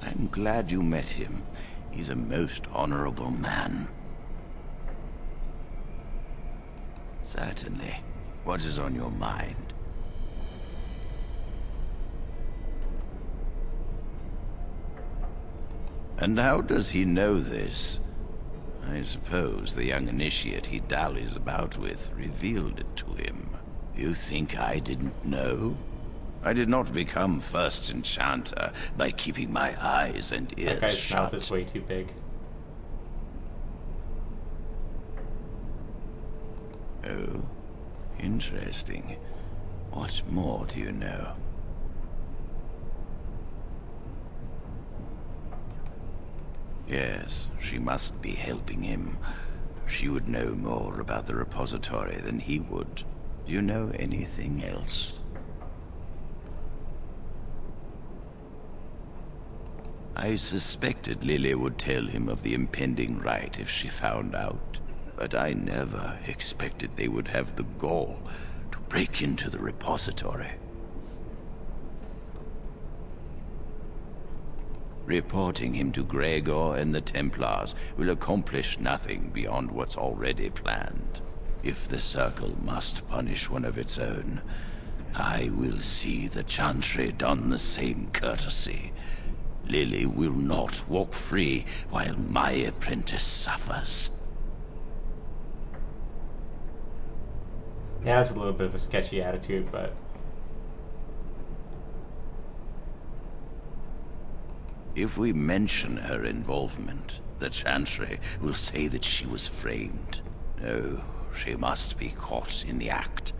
I'm glad you met him. He's a most honorable man. Certainly. What is on your mind? And how does he know this? I suppose the young initiate he dallies about with revealed it to him. You think I didn't know? I did not become first enchanter by keeping my eyes and ears That guy's shut. mouth is way too big. Oh, interesting. What more do you know? Yes, she must be helping him. She would know more about the repository than he would. Do you know anything else? I suspected Lily would tell him of the impending rite if she found out, but I never expected they would have the gall to break into the repository. Reporting him to Gregor and the Templars will accomplish nothing beyond what's already planned. If the Circle must punish one of its own, I will see the Chantry done the same courtesy. Lily will not walk free while my apprentice suffers. He has a little bit of a sketchy attitude, but... If we mention her involvement, the Chantry will say that she was framed. No, she must be caught in the act.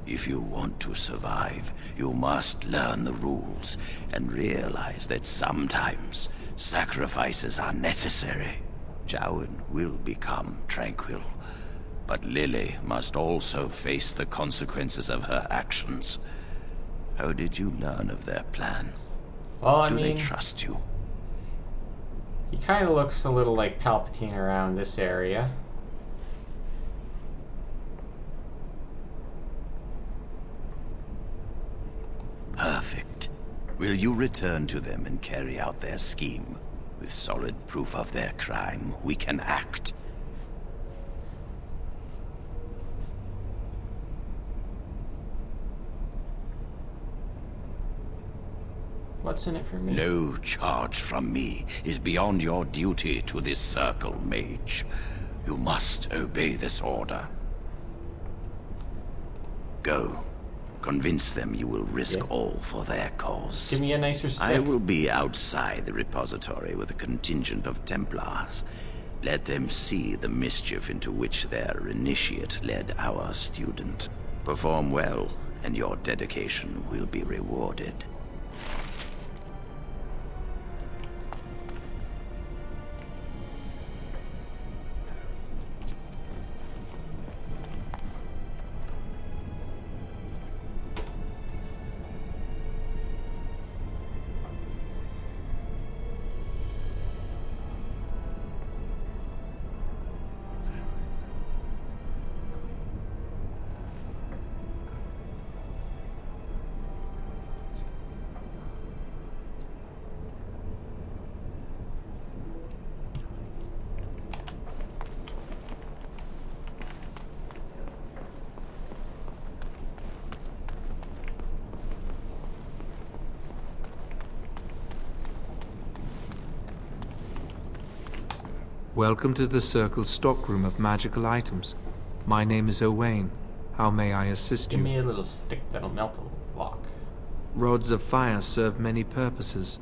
If you want to survive, you must learn the rules and realize that sometimes sacrifices are necessary. Jowan will become tranquil, but Lily must also face the consequences of her actions. How did you learn of their plan? Well, I Do mean, they trust you? He kind of looks a little like Palpatine around this area. Perfect. Will you return to them and carry out their scheme? With solid proof of their crime, we can act. What's in it for me? No charge from me is beyond your duty to this Circle, mage. You must obey this order. Go. Convince them you will risk all for their cause. Give me a nicer stick. I will be outside the repository with a contingent of Templars. Let them see the mischief into which their initiate led our student. Perform well, and your dedication will be rewarded. Welcome to the Circle's stockroom of magical items. My name is Owain. How may I assist you? Give me a little stick that'll melt a lock. Rods of fire serve many purposes.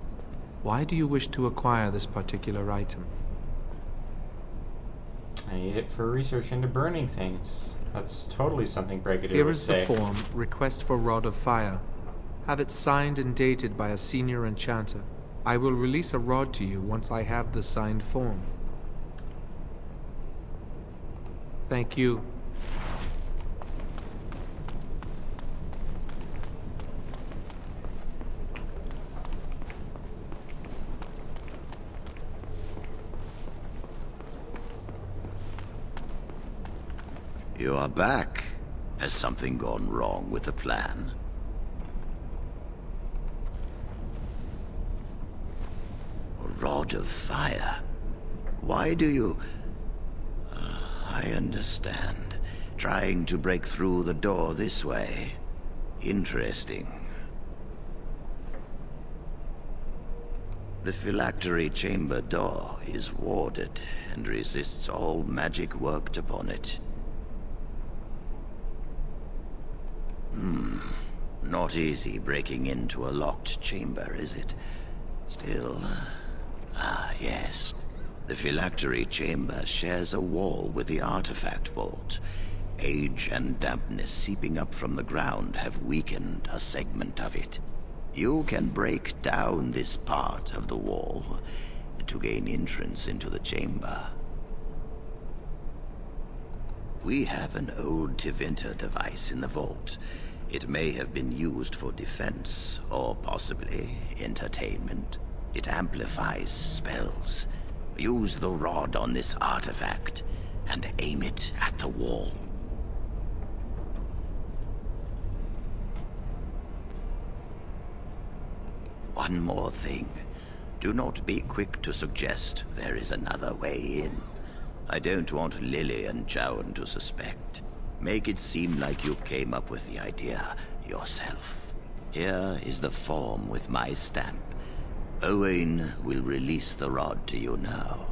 Why do you wish to acquire this particular item? I need it for research into burning things. That's totally something Brigadier Here would is say. the form, request for Rod of Fire. Have it signed and dated by a senior enchanter. I will release a rod to you once I have the signed form. Thank you. You are back. Has something gone wrong with the plan? A rod of fire? Why do you... I understand. Trying to break through the door this way. Interesting. The phylactery chamber door is warded and resists all magic worked upon it. Not easy breaking into a locked chamber, is it? Still... yes. The phylactery chamber shares a wall with the artifact vault. Age and dampness seeping up from the ground have weakened a segment of it. You can break down this part of the wall to gain entrance into the chamber. We have an old Tevinter device in the vault. It may have been used for defense, or possibly entertainment. It amplifies spells. Use the rod on this artifact, and aim it at the wall. One more thing. Do not be quick to suggest there is another way in. I don't want Lily and Jowan to suspect. Make it seem like you came up with the idea yourself. Here is the form with my stamp. Owain will release the rod to you now.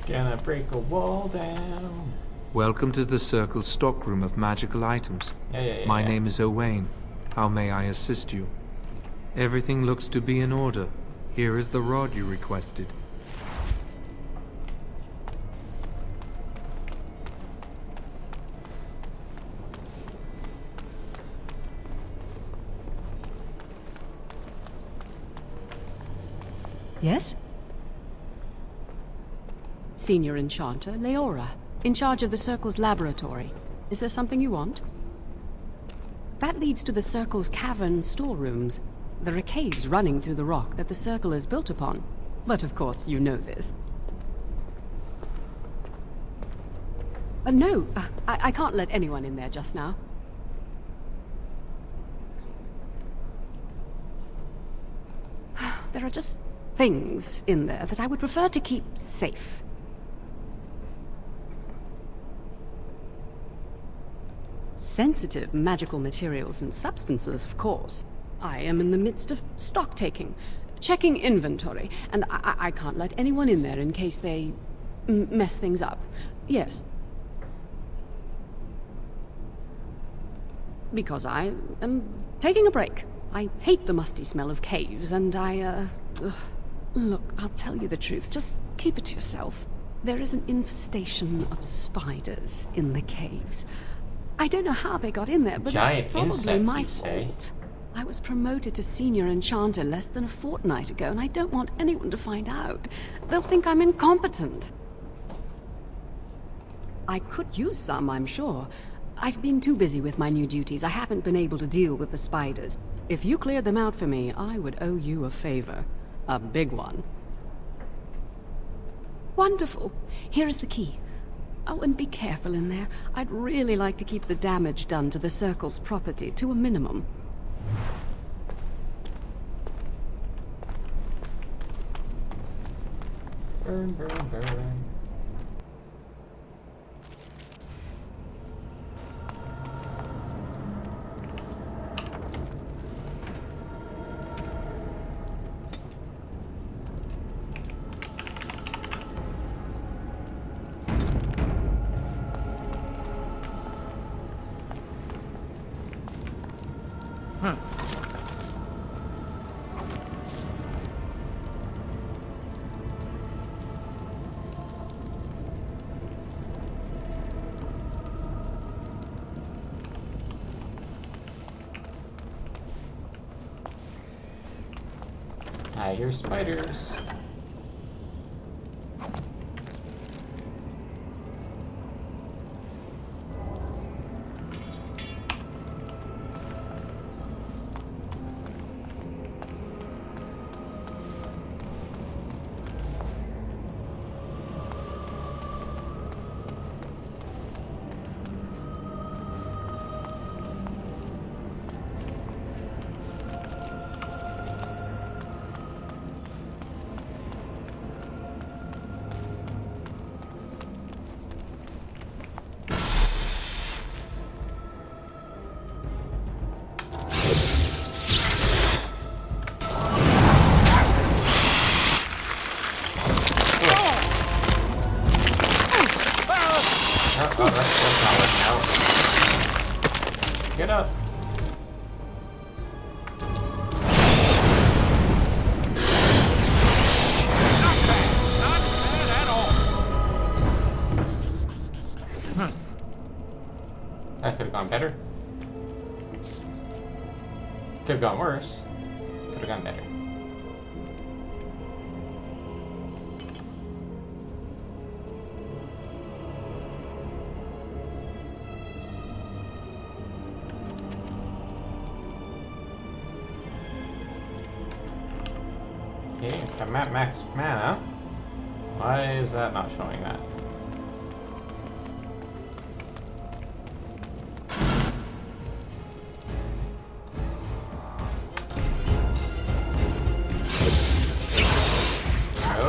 Gonna break a wall down. Welcome to the Circle's stockroom of magical items. My name is Owain. How may I assist you? Everything looks to be in order. Here is the rod you requested. Yes? Senior Enchanter, Leora, in charge of the Circle's laboratory. Is there something you want? That leads to the Circle's cavern storerooms. There are caves running through the rock that the Circle is built upon. But of course, you know this. No, I can't let anyone in there just now. There are just things in there that I would prefer to keep safe. Sensitive magical materials and substances, of course. I am in the midst of stock-taking, checking inventory, and I can't let anyone in there in case they mess things up. Yes. Because I am taking a break. I hate the musty smell of caves, and Look, I'll tell you the truth. Just keep it to yourself. There is an infestation of spiders in the caves. I don't know how they got in there, but it's probably my fault. I was promoted to Senior Enchanter less than a fortnight ago, and I don't want anyone to find out. They'll think I'm incompetent. I could use some, I'm sure. I've been too busy with my new duties. I haven't been able to deal with the spiders. If you cleared them out for me, I would owe you a favor. A big one. Wonderful. Here is the key. Oh, and be careful in there. I'd really like to keep the damage done to the Circle's property to a minimum. Burn, burn, burn. I hear spiders. Oh, that's not working out. Get up. That could have gone better. Could have gone worse. Could have gone better. Okay, if I'm at max mana, why is that not showing that?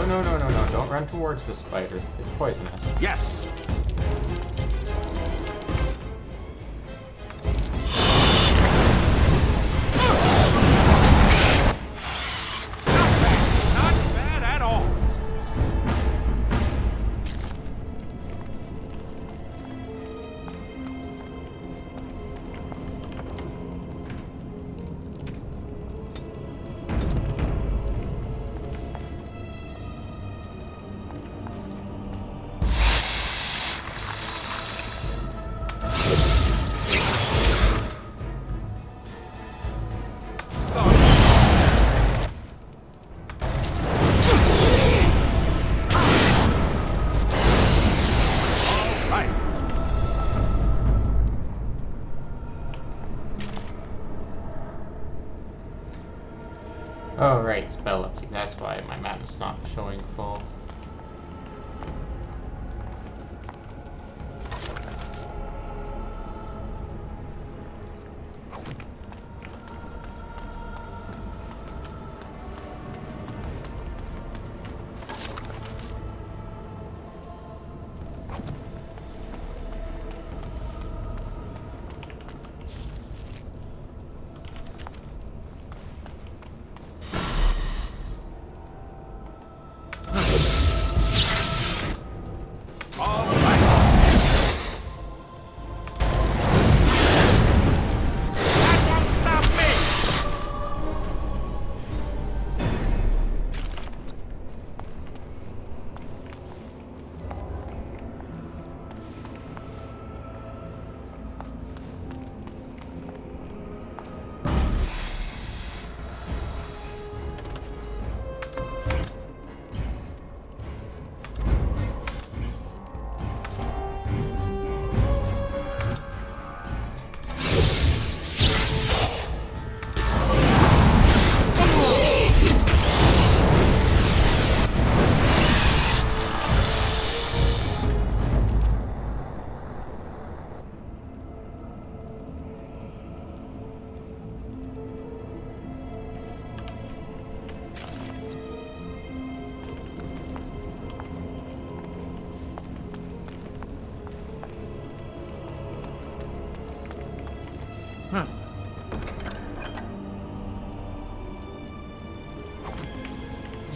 No, don't run towards the spider. It's poisonous. Yes! Oh, right, spell upkeep. That's why my mana's not showing full.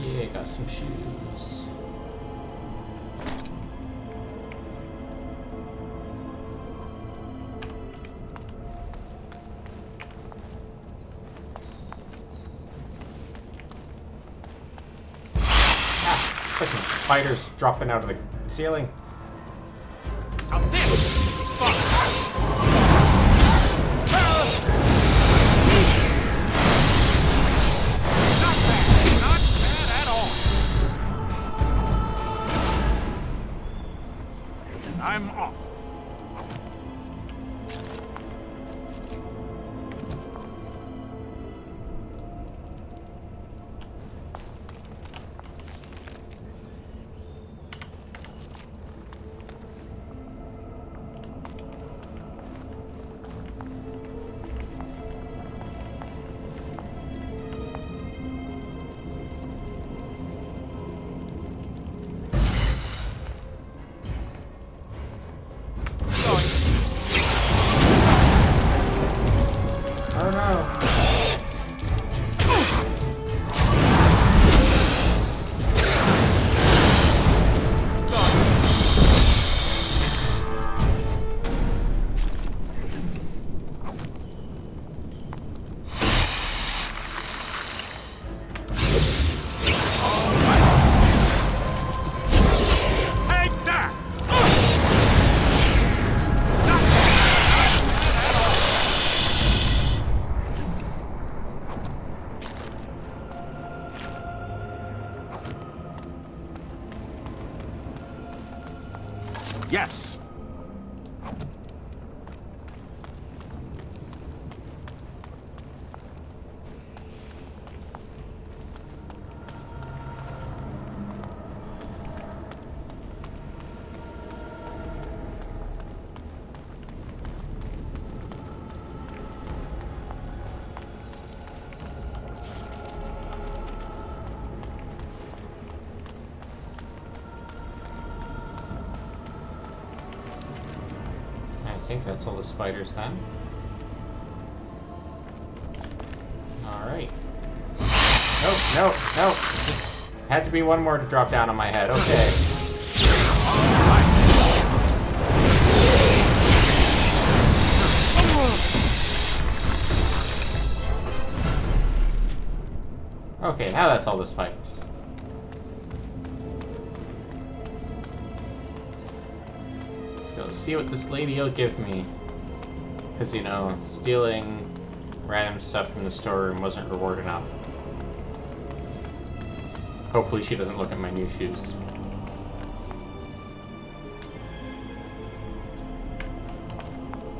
Yeah, got some shoes. Freaking spiders dropping out of the ceiling. Yes. I think that's all the spiders then. Alright. No. Just had to be one more to drop down on my head. Okay. Okay, now that's all the spiders. Let's go see what this lady will give me. Because, you know, stealing random stuff from the storeroom wasn't reward enough. Hopefully she doesn't look at my new shoes.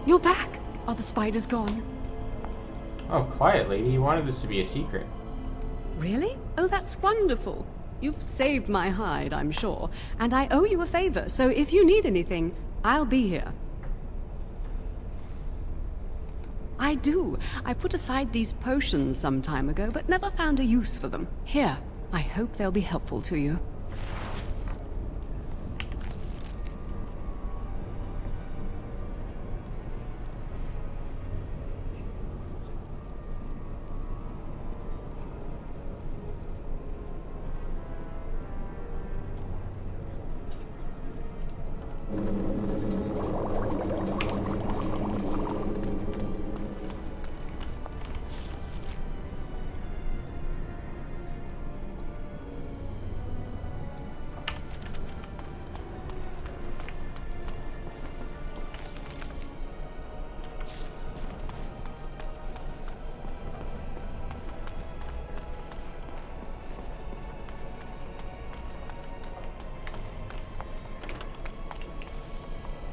You're back! Are the spiders gone? Oh, quiet lady. You wanted this to be a secret. Really? Oh, that's wonderful. You've saved my hide, I'm sure. And I owe you a favor, so if you need anything, I'll be here. I do. I put aside these potions some time ago, but never found a use for them. Here, I hope they'll be helpful to you.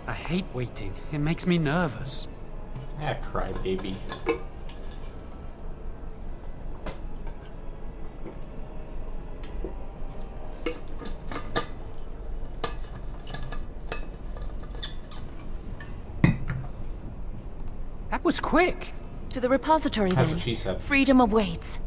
I hate waiting. It makes me nervous. Ah, cry, baby. That was quick. To the repository, That's then. what she said. Freedom awaits.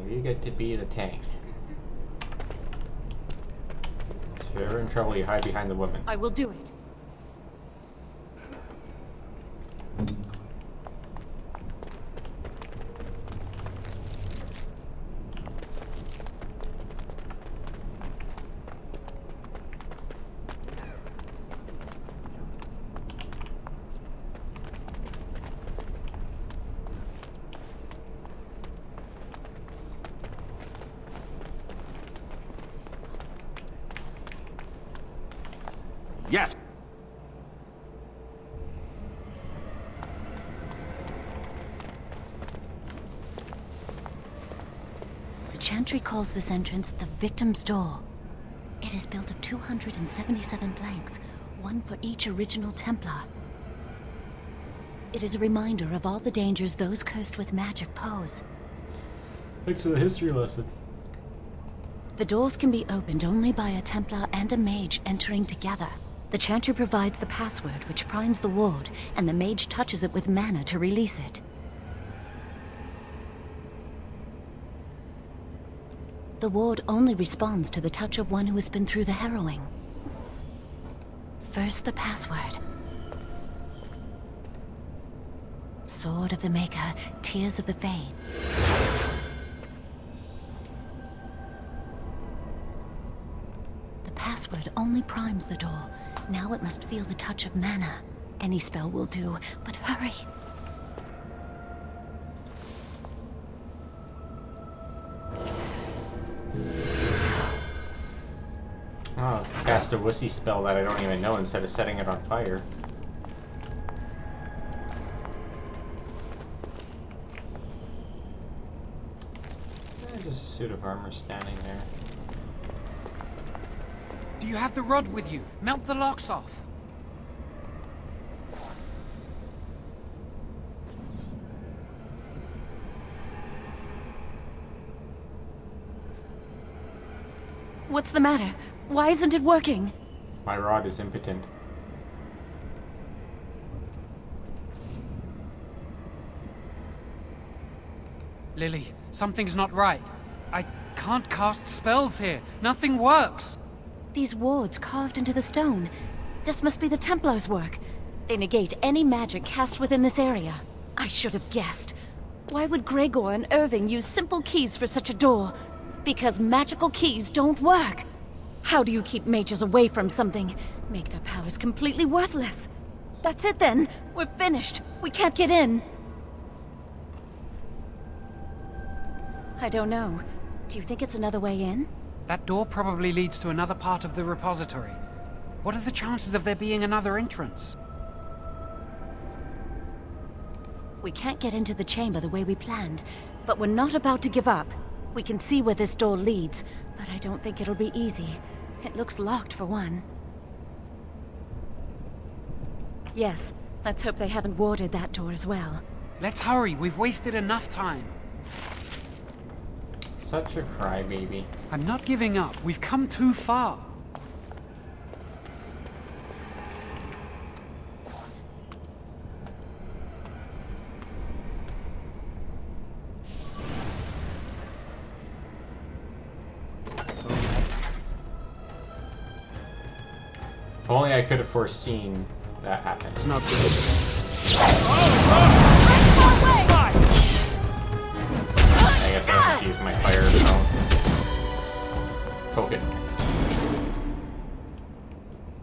You get to be the tank. If you're ever in trouble, you hide behind the woman. I will do it. Yes. The Chantry calls this entrance the Victim's Door. It is built of 277 planks, one for each original Templar. It is a reminder of all the dangers those cursed with magic pose. Thanks for the history lesson. The doors can be opened only by a Templar and a mage entering together. The Chantry provides the password, which primes the ward, and the mage touches it with mana to release it. The ward only responds to the touch of one who has been through the harrowing. First, the password. Sword of the Maker, Tears of the Fade. The password only primes the door. Now it must feel the touch of mana. Any spell will do, but hurry. Oh, cast a wussy spell that I don't even know instead of setting it on fire. Just a suit of armor standing there. Do you have the rod with you? Melt the locks off. What's the matter? Why isn't it working? My rod is impotent. Lily, something's not right. I can't cast spells here. Nothing works. These wards carved into the stone. This must be the Templars' work. They negate any magic cast within this area. I should have guessed. Why would Gregor and Irving use simple keys for such a door? Because magical keys don't work. How do you keep mages away from something? Make their powers completely worthless. That's it then. We're finished. We can't get in. I don't know. Do you think it's another way in? That door probably leads to another part of the repository. What are the chances of there being another entrance? We can't get into the chamber the way we planned, but we're not about to give up. We can see where this door leads, but I don't think it'll be easy. It looks locked for one. Yes, let's hope they haven't warded that door as well. Let's hurry, we've wasted enough time. Such a crybaby. I'm not giving up, we've come too far. If only I could have foreseen that happen. It's not good. I guess I have to use my fire zone. Poke it.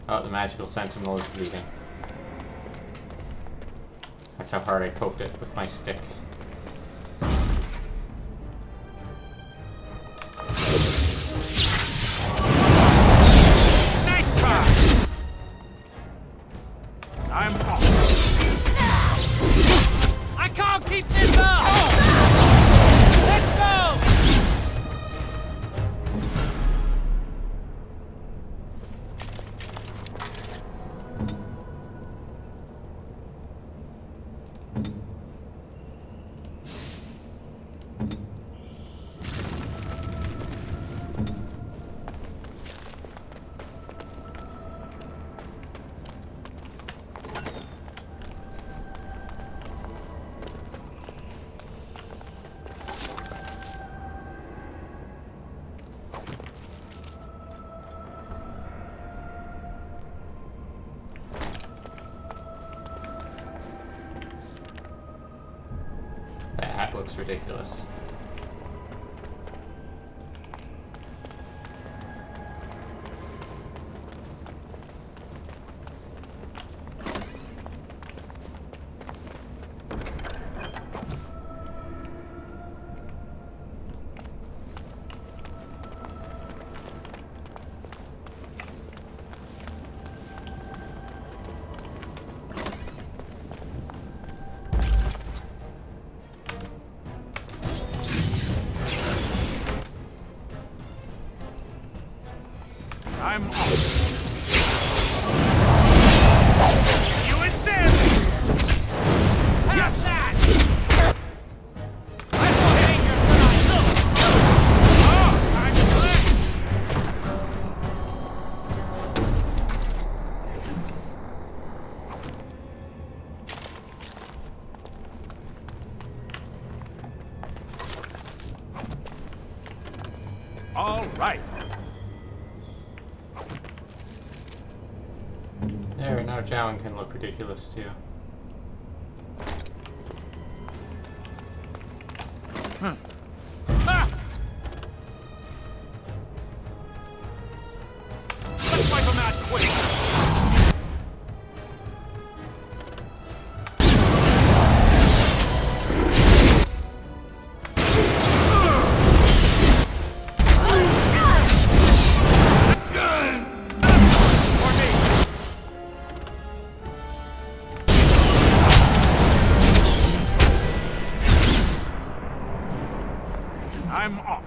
Oh, the magical sentinel is bleeding. That's how hard I poked it with my stick. I'm off. I can't keep this up! Let's go! That hat looks ridiculous. I'm off. You insist! Yes! That! I'm more dangerous than I look! Oh, time to play! All right. Jowin can look ridiculous too. Let's wipe him out quick! I'm off.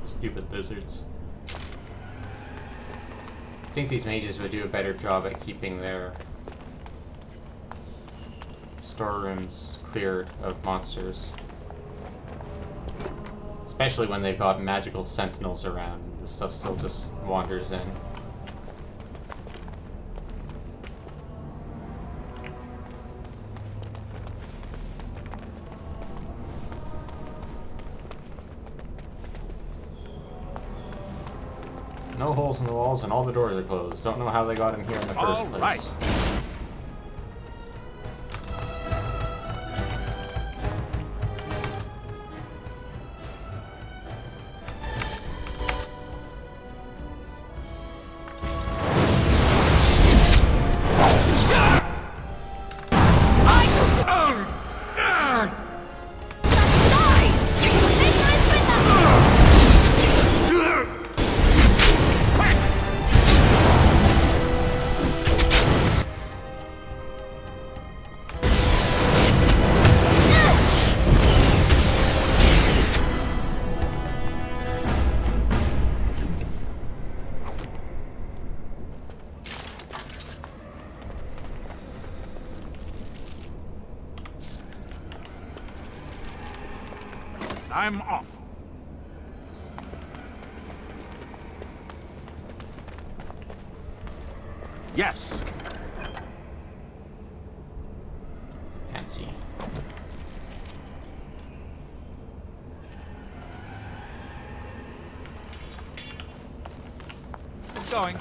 Stupid lizards. I think these mages would do a better job at keeping their storerooms cleared of monsters. Especially when they've got magical sentinels around. This stuff still just wanders in. No holes in the walls and all the doors are closed. Don't know how they got in here in the first place. Right. I'm off. Yes. Fancy. It's going.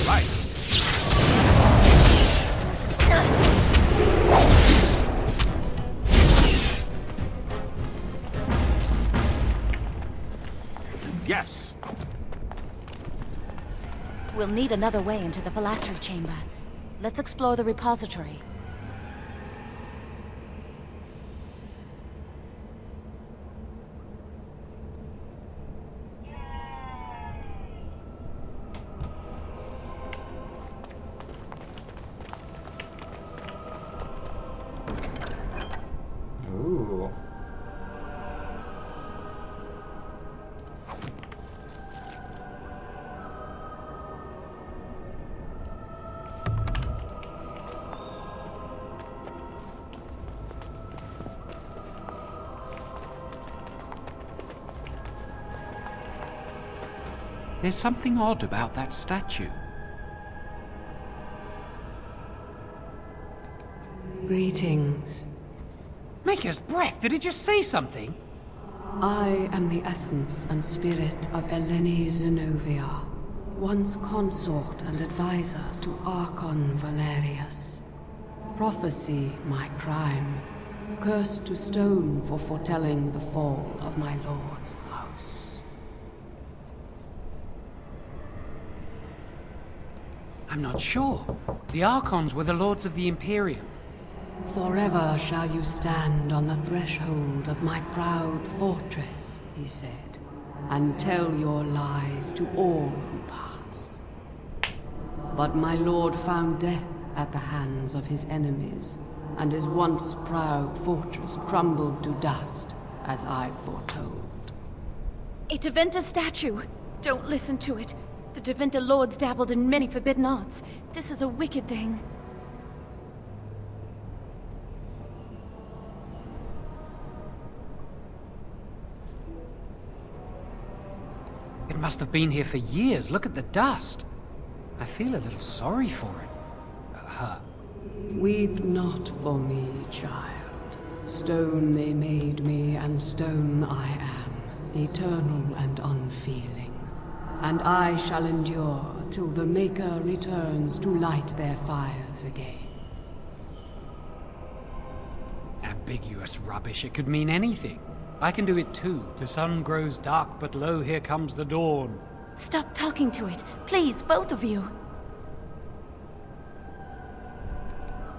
Right. Yes. We'll need another way into the phylactery chamber. Let's explore the repository. Ooh. There's something odd about that statue. Greetings. Maker's breath, did it just say something? I am the essence and spirit of Eleni Zenobia, once consort and advisor to Archon Valerius. Prophecy my crime, cursed to stone for foretelling the fall of my lord's house. I'm not sure. The Archons were the lords of the Imperium. Forever shall you stand on the threshold of my proud fortress, he said, and tell your lies to all who pass. But my lord found death at the hands of his enemies, and his once proud fortress crumbled to dust, as I foretold. A Tevinter statue! Don't listen to it. The Tevinter lords dabbled in many forbidden arts. This is a wicked thing. It must have been here for years. Look at the dust. I feel a little sorry for it. Her. Weep not for me, child. Stone they made me, and stone I am, eternal and unfeeling. And I shall endure till the Maker returns to light their fires again. Ambiguous rubbish. It could mean anything. I can do it too. The sun grows dark, but lo, here comes the dawn. Stop talking to it. Please, both of you.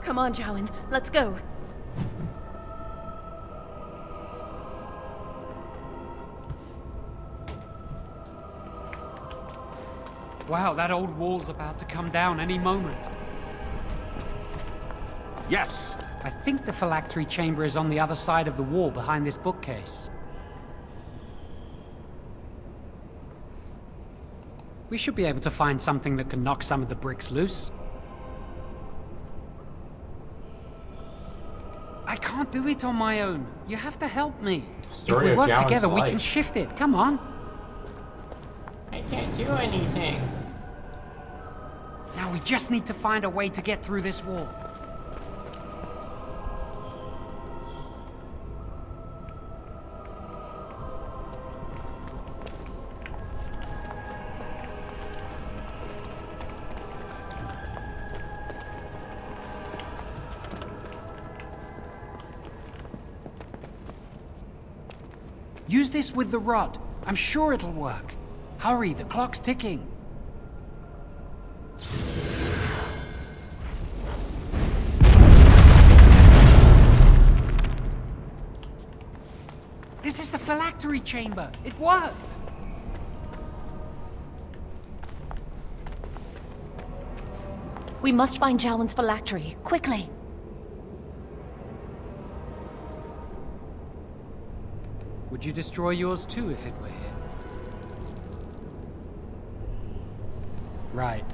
Come on, Jowan. Let's go. Wow, that old wall's about to come down any moment. Yes. I think the phylactery chamber is on the other side of the wall behind this bookcase. We should be able to find something that can knock some of the bricks loose. I can't do it on my own. You have to help me. Story if we of work Jowan's together, we life. can shift it. Come on. I can't do anything. Now we just need to find a way to get through this wall. Use this with the rod. I'm sure it'll work. Hurry, the clock's ticking. This is the phylactery chamber. It worked. We must find Jowan's phylactery. Quickly. Would you destroy yours too if it were here? Right.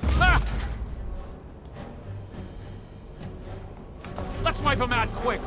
Ha! Let's wipe him out quick.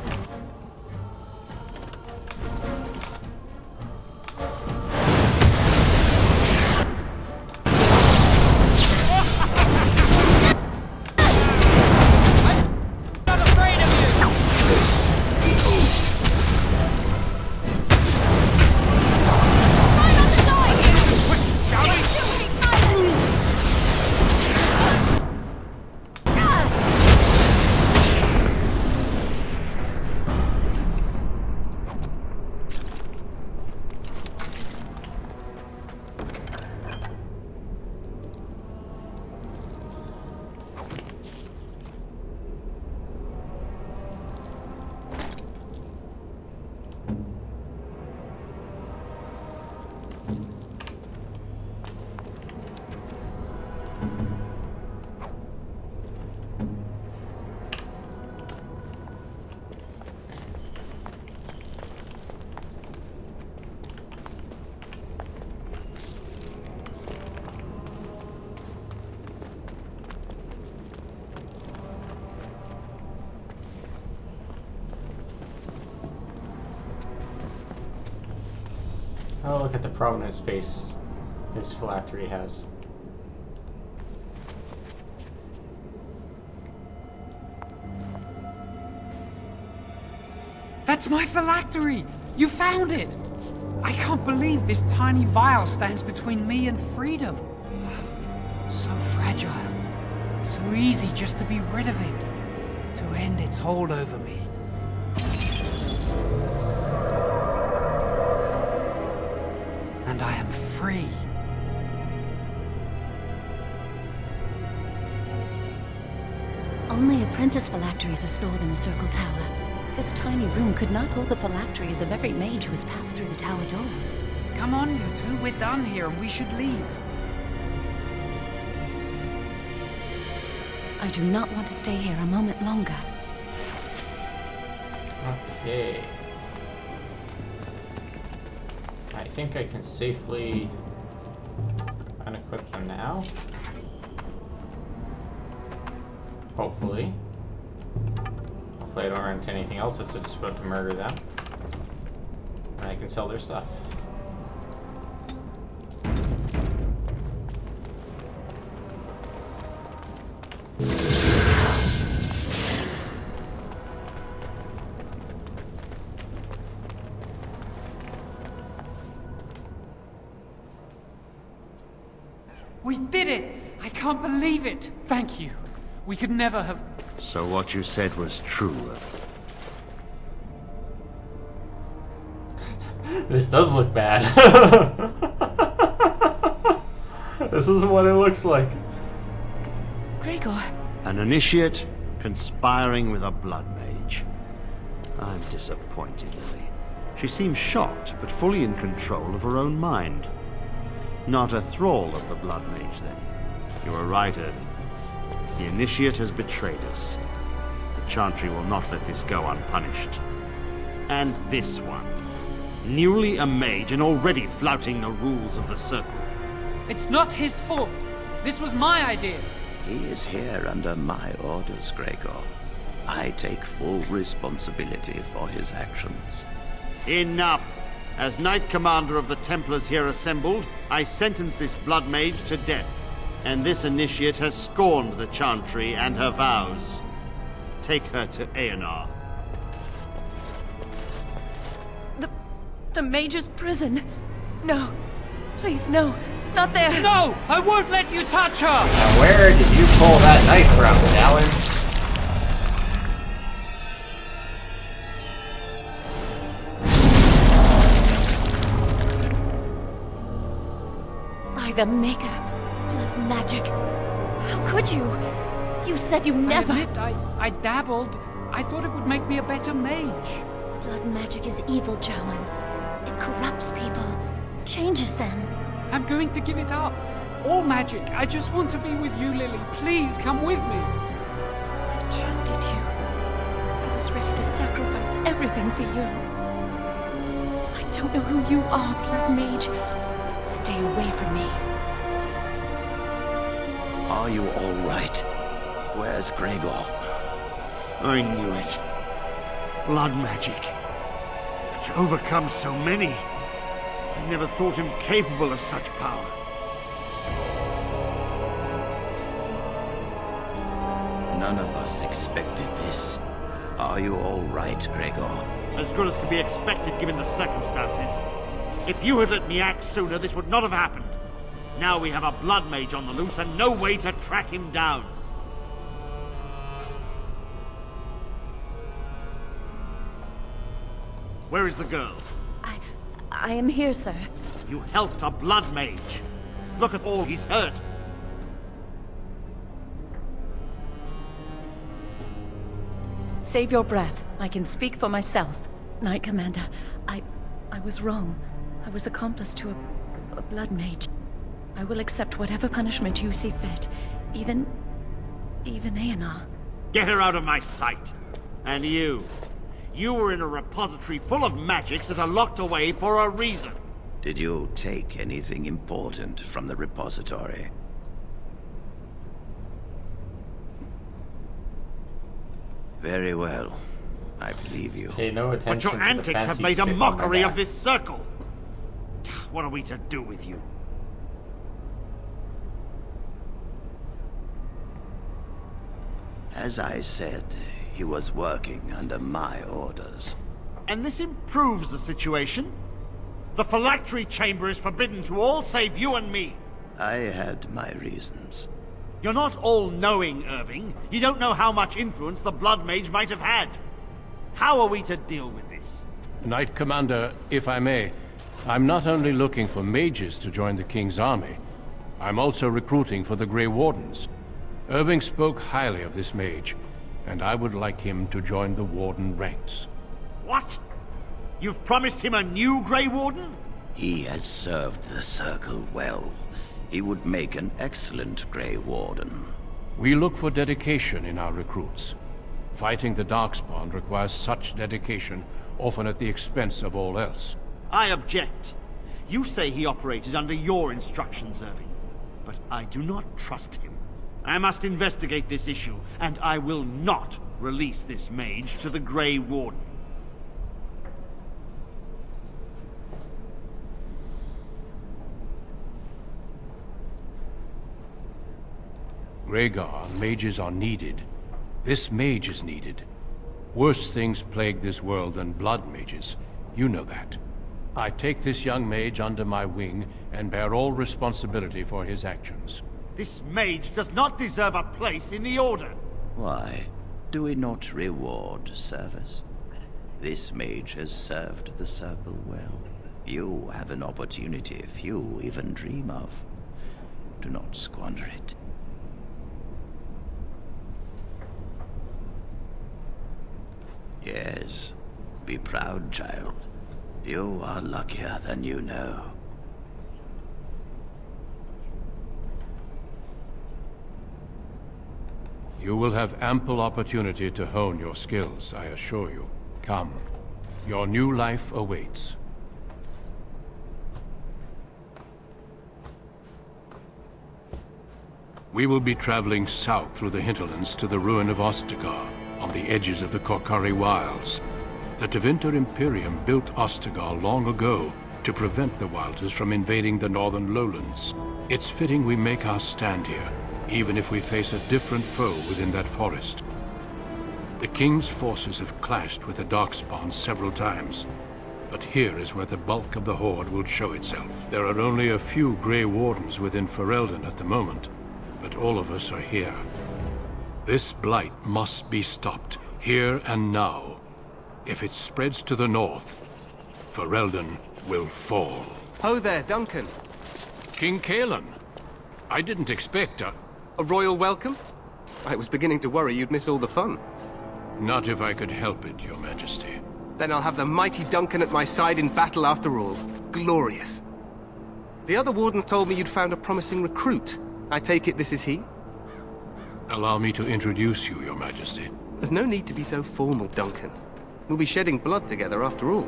Oh, look at the prominent space his phylactery has. That's my phylactery! You found it! I can't believe this tiny vial stands between me and freedom. So fragile. So easy just to be rid of it. To end its hold over me. And I am free. Only apprentice phylacteries are stored in the Circle Tower. This tiny room could not hold the phylacteries of every mage who has passed through the tower doors. Come on, you two. We're done here and we should leave. I do not want to stay here a moment longer. Okay. I think I can safely unequip them now. Hopefully. Hopefully I don't run into anything else that's just about to murder them. And I can sell their stuff. We did it! I can't believe it! Thank you. We could never have... So what you said was true. This does look bad. This is what it looks like. Gregor. An initiate conspiring with a blood mage. I'm disappointed, Lily. She seems shocked, but fully in control of her own mind. Not a thrall of the blood mage, then. You were right, Irving. The initiate has betrayed us. The Chantry will not let this go unpunished. And this one. Newly a mage and already flouting the rules of the Circle. It's not his fault. This was my idea. He is here under my orders, Gregor. I take full responsibility for his actions. Enough! As Knight Commander of the Templars here assembled, I sentence this blood mage to death. And this initiate has scorned the Chantry and her vows. Take her to Aenar. The mage's prison. No. Please, no. Not there. No! I won't let you touch her! Now where did you pull that knife from, Alan? By the Maker. Blood magic. How could you? You said you never... I admit, I dabbled. I thought it would make me a better mage. Blood magic is evil, Jowan. It corrupts people. Changes them. I'm going to give it up. All magic. I just want to be with you, Lily. Please, come with me. I trusted you. I was ready to sacrifice everything for you. I don't know who you are, Blood Mage. Stay away from me. Are you all right? Where's Gregor? I knew it. Blood magic. To overcome so many. I never thought him capable of such power. None of us expected this. Are you all right, Gregor? As good as could be expected given the circumstances. If you had let me act sooner, this would not have happened. Now we have a blood mage on the loose and no way to track him down. Where is the girl? I am here, sir. You helped a blood mage. Look at all he's hurt. Save your breath. I can speak for myself. Knight Commander, I was wrong. I was accomplice to a blood mage. I will accept whatever punishment you see fit. Even Aenar. Get her out of my sight. And you. You were in a repository full of magics that are locked away for a reason. Did you take anything important from the repository? Very well. I believe you. Pay no attention But your to the antics have fancy made a stick on my mockery back. of this circle. what are we to do with you? As I said, he was working under my orders. And this improves the situation? The phylactery chamber is forbidden to all save you and me. I had my reasons. You're not all-knowing, Irving. You don't know how much influence the Blood Mage might have had. How are we to deal with this? Knight Commander, if I may, I'm not only looking for mages to join the King's army, I'm also recruiting for the Grey Wardens. Irving spoke highly of this mage, and I would like him to join the Warden ranks. What? You've promised him a new Grey Warden? He has served the Circle well. He would make an excellent Grey Warden. We look for dedication in our recruits. Fighting the Darkspawn requires such dedication, often at the expense of all else. I object. You say he operated under your instructions, Irving. But I do not trust him. I must investigate this issue, and I will not release this mage to the Grey Warden. Rhaegar, mages are needed. This mage is needed. Worse things plague this world than blood mages. You know that. I take this young mage under my wing and bear all responsibility for his actions. This mage does not deserve a place in the Order. Why? Do we not reward service? This mage has served the Circle well. You have an opportunity few even dream of. Do not squander it. Yes, be proud, child. You are luckier than you know. You will have ample opportunity to hone your skills, I assure you. Come. Your new life awaits. We will be traveling south through the hinterlands to the ruin of Ostagar, on the edges of the Korkari Wilds. The Tevinter Imperium built Ostagar long ago to prevent the Wilders from invading the northern lowlands. It's fitting we make our stand here, even if we face a different foe within that forest. The King's forces have clashed with the Darkspawn several times, but here is where the bulk of the Horde will show itself. There are only a few Grey Wardens within Ferelden at the moment, but all of us are here. This blight must be stopped, here and now. If it spreads to the north, Ferelden will fall. Ho there, Duncan. King Kaelan. I didn't expect a royal welcome? I was beginning to worry you'd miss all the fun. Not if I could help it, Your Majesty. Then I'll have the mighty Duncan at my side in battle after all. Glorious. The other wardens told me you'd found a promising recruit. I take it this is he? Allow me to introduce you, Your Majesty. There's no need to be so formal, Duncan. We'll be shedding blood together after all.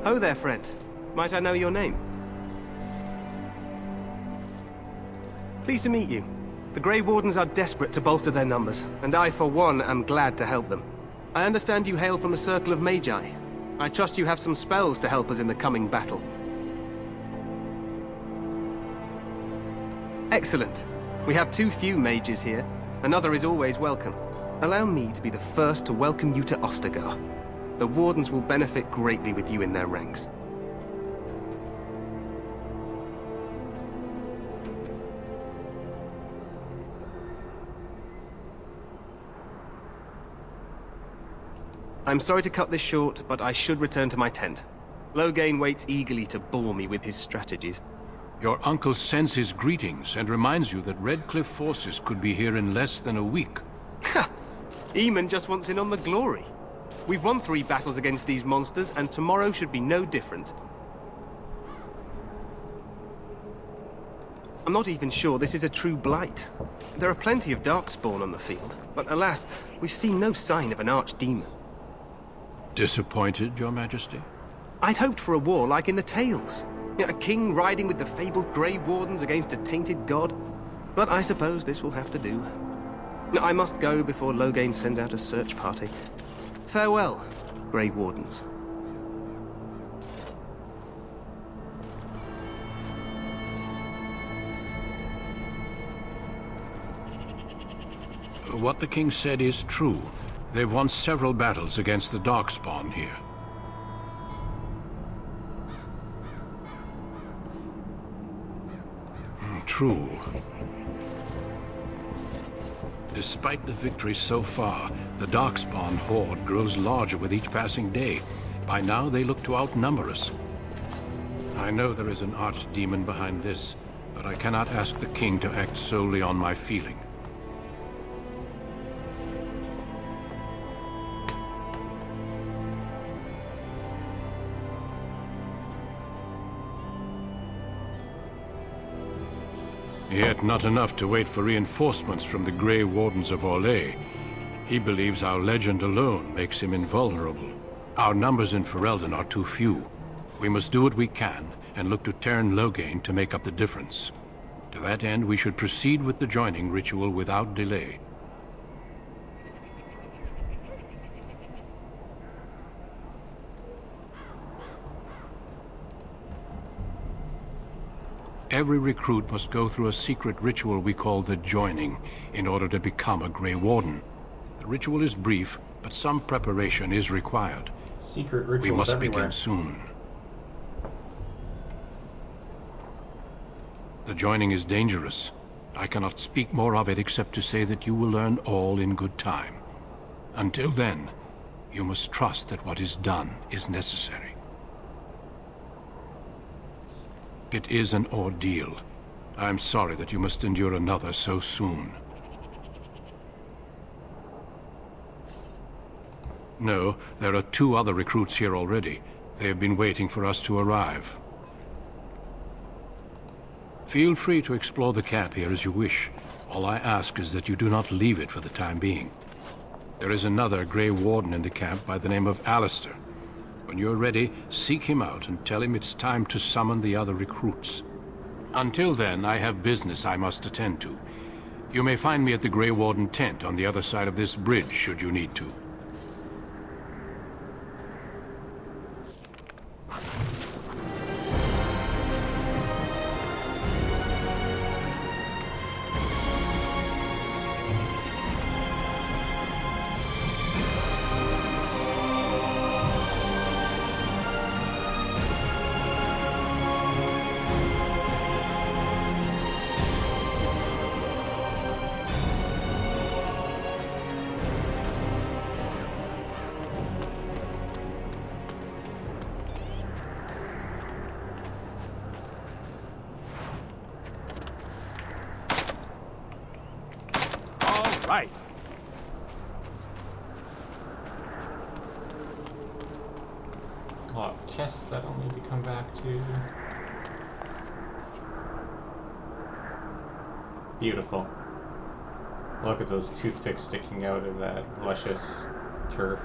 Ho there, friend. Might I know your name? Pleased to meet you. The Grey Wardens are desperate to bolster their numbers, and I, for one, am glad to help them. I understand you hail from a circle of magi. I trust you have some spells to help us in the coming battle. Excellent. We have too few mages here. Another is always welcome. Allow me to be the first to welcome you to Ostagar. The Wardens will benefit greatly with you in their ranks. I'm sorry to cut this short, but I should return to my tent. Loghain waits eagerly to bore me with his strategies. Your uncle sends his greetings and reminds you that Redcliffe forces could be here in less than a week. Ha! Eamon just wants in on the glory. We've won 3 battles against these monsters, and tomorrow should be no different. I'm not even sure this is a true blight. There are plenty of Darkspawn on the field, but alas, we've seen no sign of an archdemon. Disappointed, Your Majesty? I'd hoped for a war like in the tales. A king riding with the fabled Grey Wardens against a tainted god. But I suppose this will have to do. I must go before Loghain sends out a search party. Farewell, Grey Wardens. what the king said is true. They've won several battles against the Darkspawn here. True. Despite the victory so far, the Darkspawn horde grows larger with each passing day. By now, they look to outnumber us. I know there is an archdemon behind this, but I cannot ask the king to act solely on my feeling. Yet not enough to wait for reinforcements from the Grey Wardens of Orlais. He believes our legend alone makes him invulnerable. Our numbers in Ferelden are too few. We must do what we can, and look to Teyrn Loghain to make up the difference. To that end, we should proceed with the joining ritual without delay. Every recruit must go through a secret ritual we call the Joining in order to become a Grey Warden. The ritual is brief, but some preparation is required. Secret rituals we must everywhere. begin soon. The Joining is dangerous. I cannot speak more of it except to say that you will learn all in good time. Until then, you must trust that what is done is necessary. It is an ordeal. I'm sorry that you must endure another so soon. No, there are 2 other recruits here already. They have been waiting for us to arrive. Feel free to explore the camp here as you wish. All I ask is that you do not leave it for the time being. There is another Grey Warden in the camp by the name of Alistair. When you're ready, seek him out and tell him it's time to summon the other recruits. Until then, I have business I must attend to. You may find me at the Grey Warden tent on the other side of this bridge, should you need to. Right. Lock chests that I'll need to come back to. Beautiful. Look at those toothpicks sticking out of that luscious turf.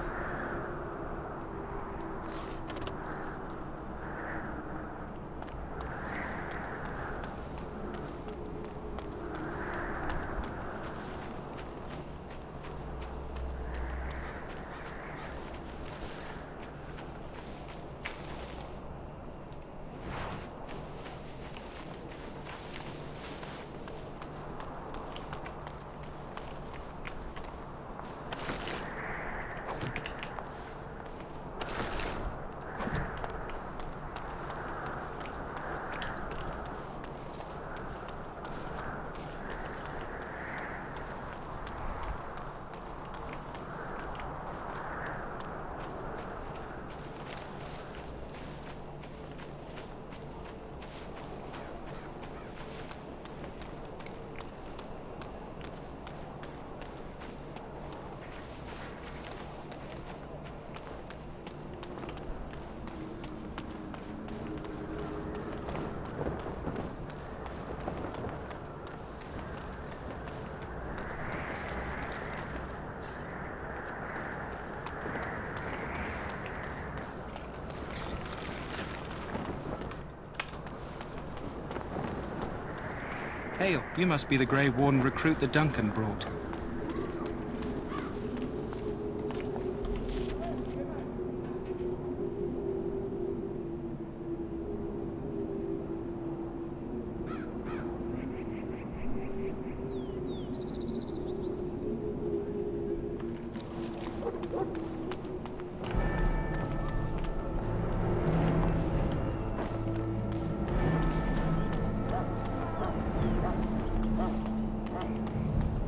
Hail, you must be the Grey Warden recruit that Duncan brought.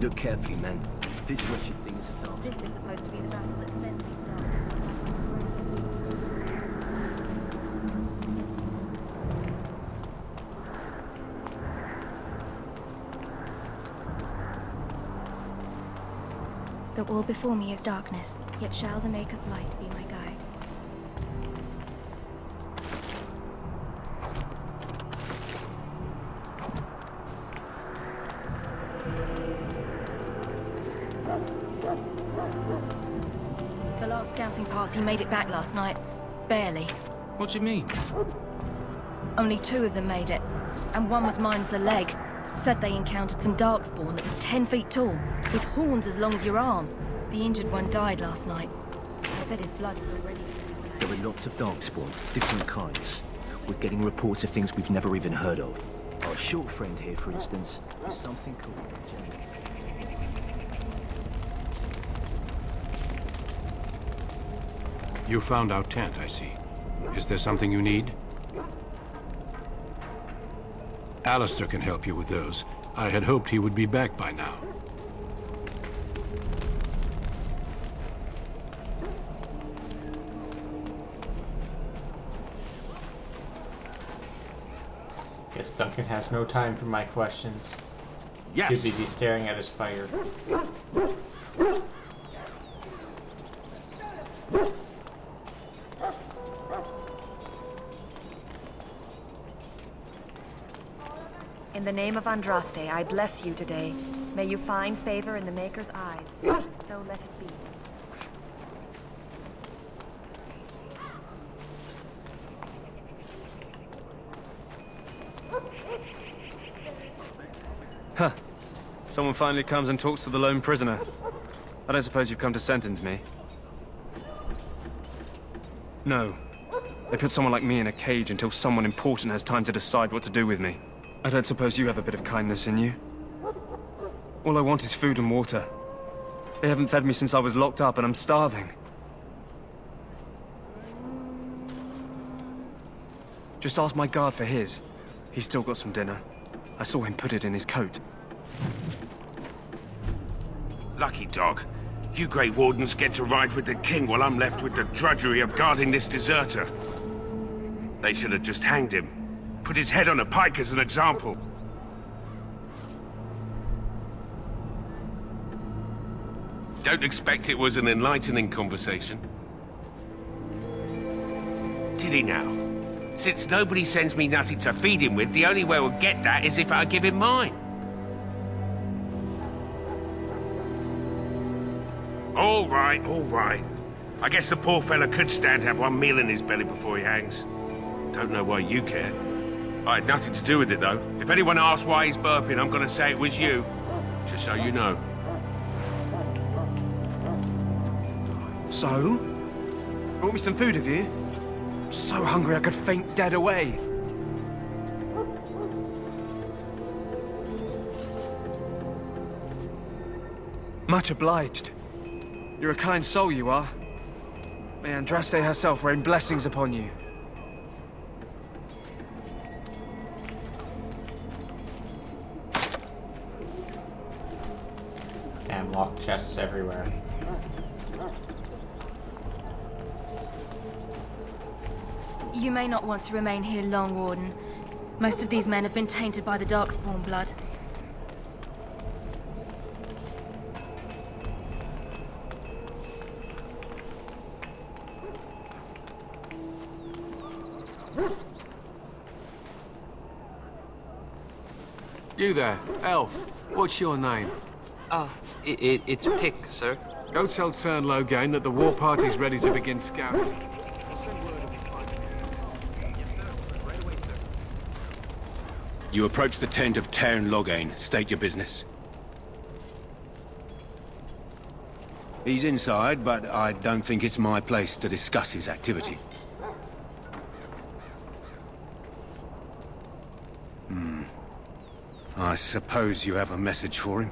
Look carefully, man. This wretched thing is a dark. This is supposed to be the battle that sends these dark. The wall before me is darkness, yet shall the Maker's light be my guide. The last scouting party made it back last night. Barely. What do you mean? Only 2 of them made it, and one was minus a leg. Said they encountered some darkspawn that was 10 feet tall, with horns as long as your arm. The injured one died last night. They said his blood was already... There are lots of darkspawn, different kinds. We're getting reports of things we've never even heard of. Our short friend here, for instance, is something called... You found our tent, I see. Is there something you need? Alistair can help you with those. I had hoped he would be back by now. Guess Duncan has no time for my questions. Yes. Too busy staring at his fire. In the name of Andraste, I bless you today. May you find favor in the Maker's eyes. So let it be. Huh. Someone finally comes and talks to the lone prisoner. I don't suppose you've come to sentence me? No. They put someone like me in a cage until someone important has time to decide what to do with me. I don't suppose you have a bit of kindness in you? All I want is food and water. They haven't fed me since I was locked up and I'm starving. Just ask my guard for his. He's still got some dinner. I saw him put it in his coat. Lucky dog. You Grey Wardens get to ride with the king while I'm left with the drudgery of guarding this deserter. They should have just hanged him. Put his head on a pike as an example. Don't expect it was an enlightening conversation. Did he now? Since nobody sends me nothing to feed him with, the only way we'll get that is if I give him mine. All right, all right. I guess the poor fella could stand to have one meal in his belly before he hangs. Don't know why you care. I had nothing to do with it, though. If anyone asks why he's burping, I'm gonna say it was you. Just so you know. So? Brought me some food, have you? I'm so hungry I could faint dead away. Much obliged. You're a kind soul, you are. May Andraste herself rain blessings upon you. Damn locked chests everywhere. You may not want to remain here long, Warden. Most of these men have been tainted by the Darkspawn blood. You there, elf. What's your name? It's Pick, sir. Go tell Turnlogane that the war party's ready to begin scouting. You approach the tent of Turnlogane. State your business. He's inside, but I don't think it's my place to discuss his activity. I suppose you have a message for him.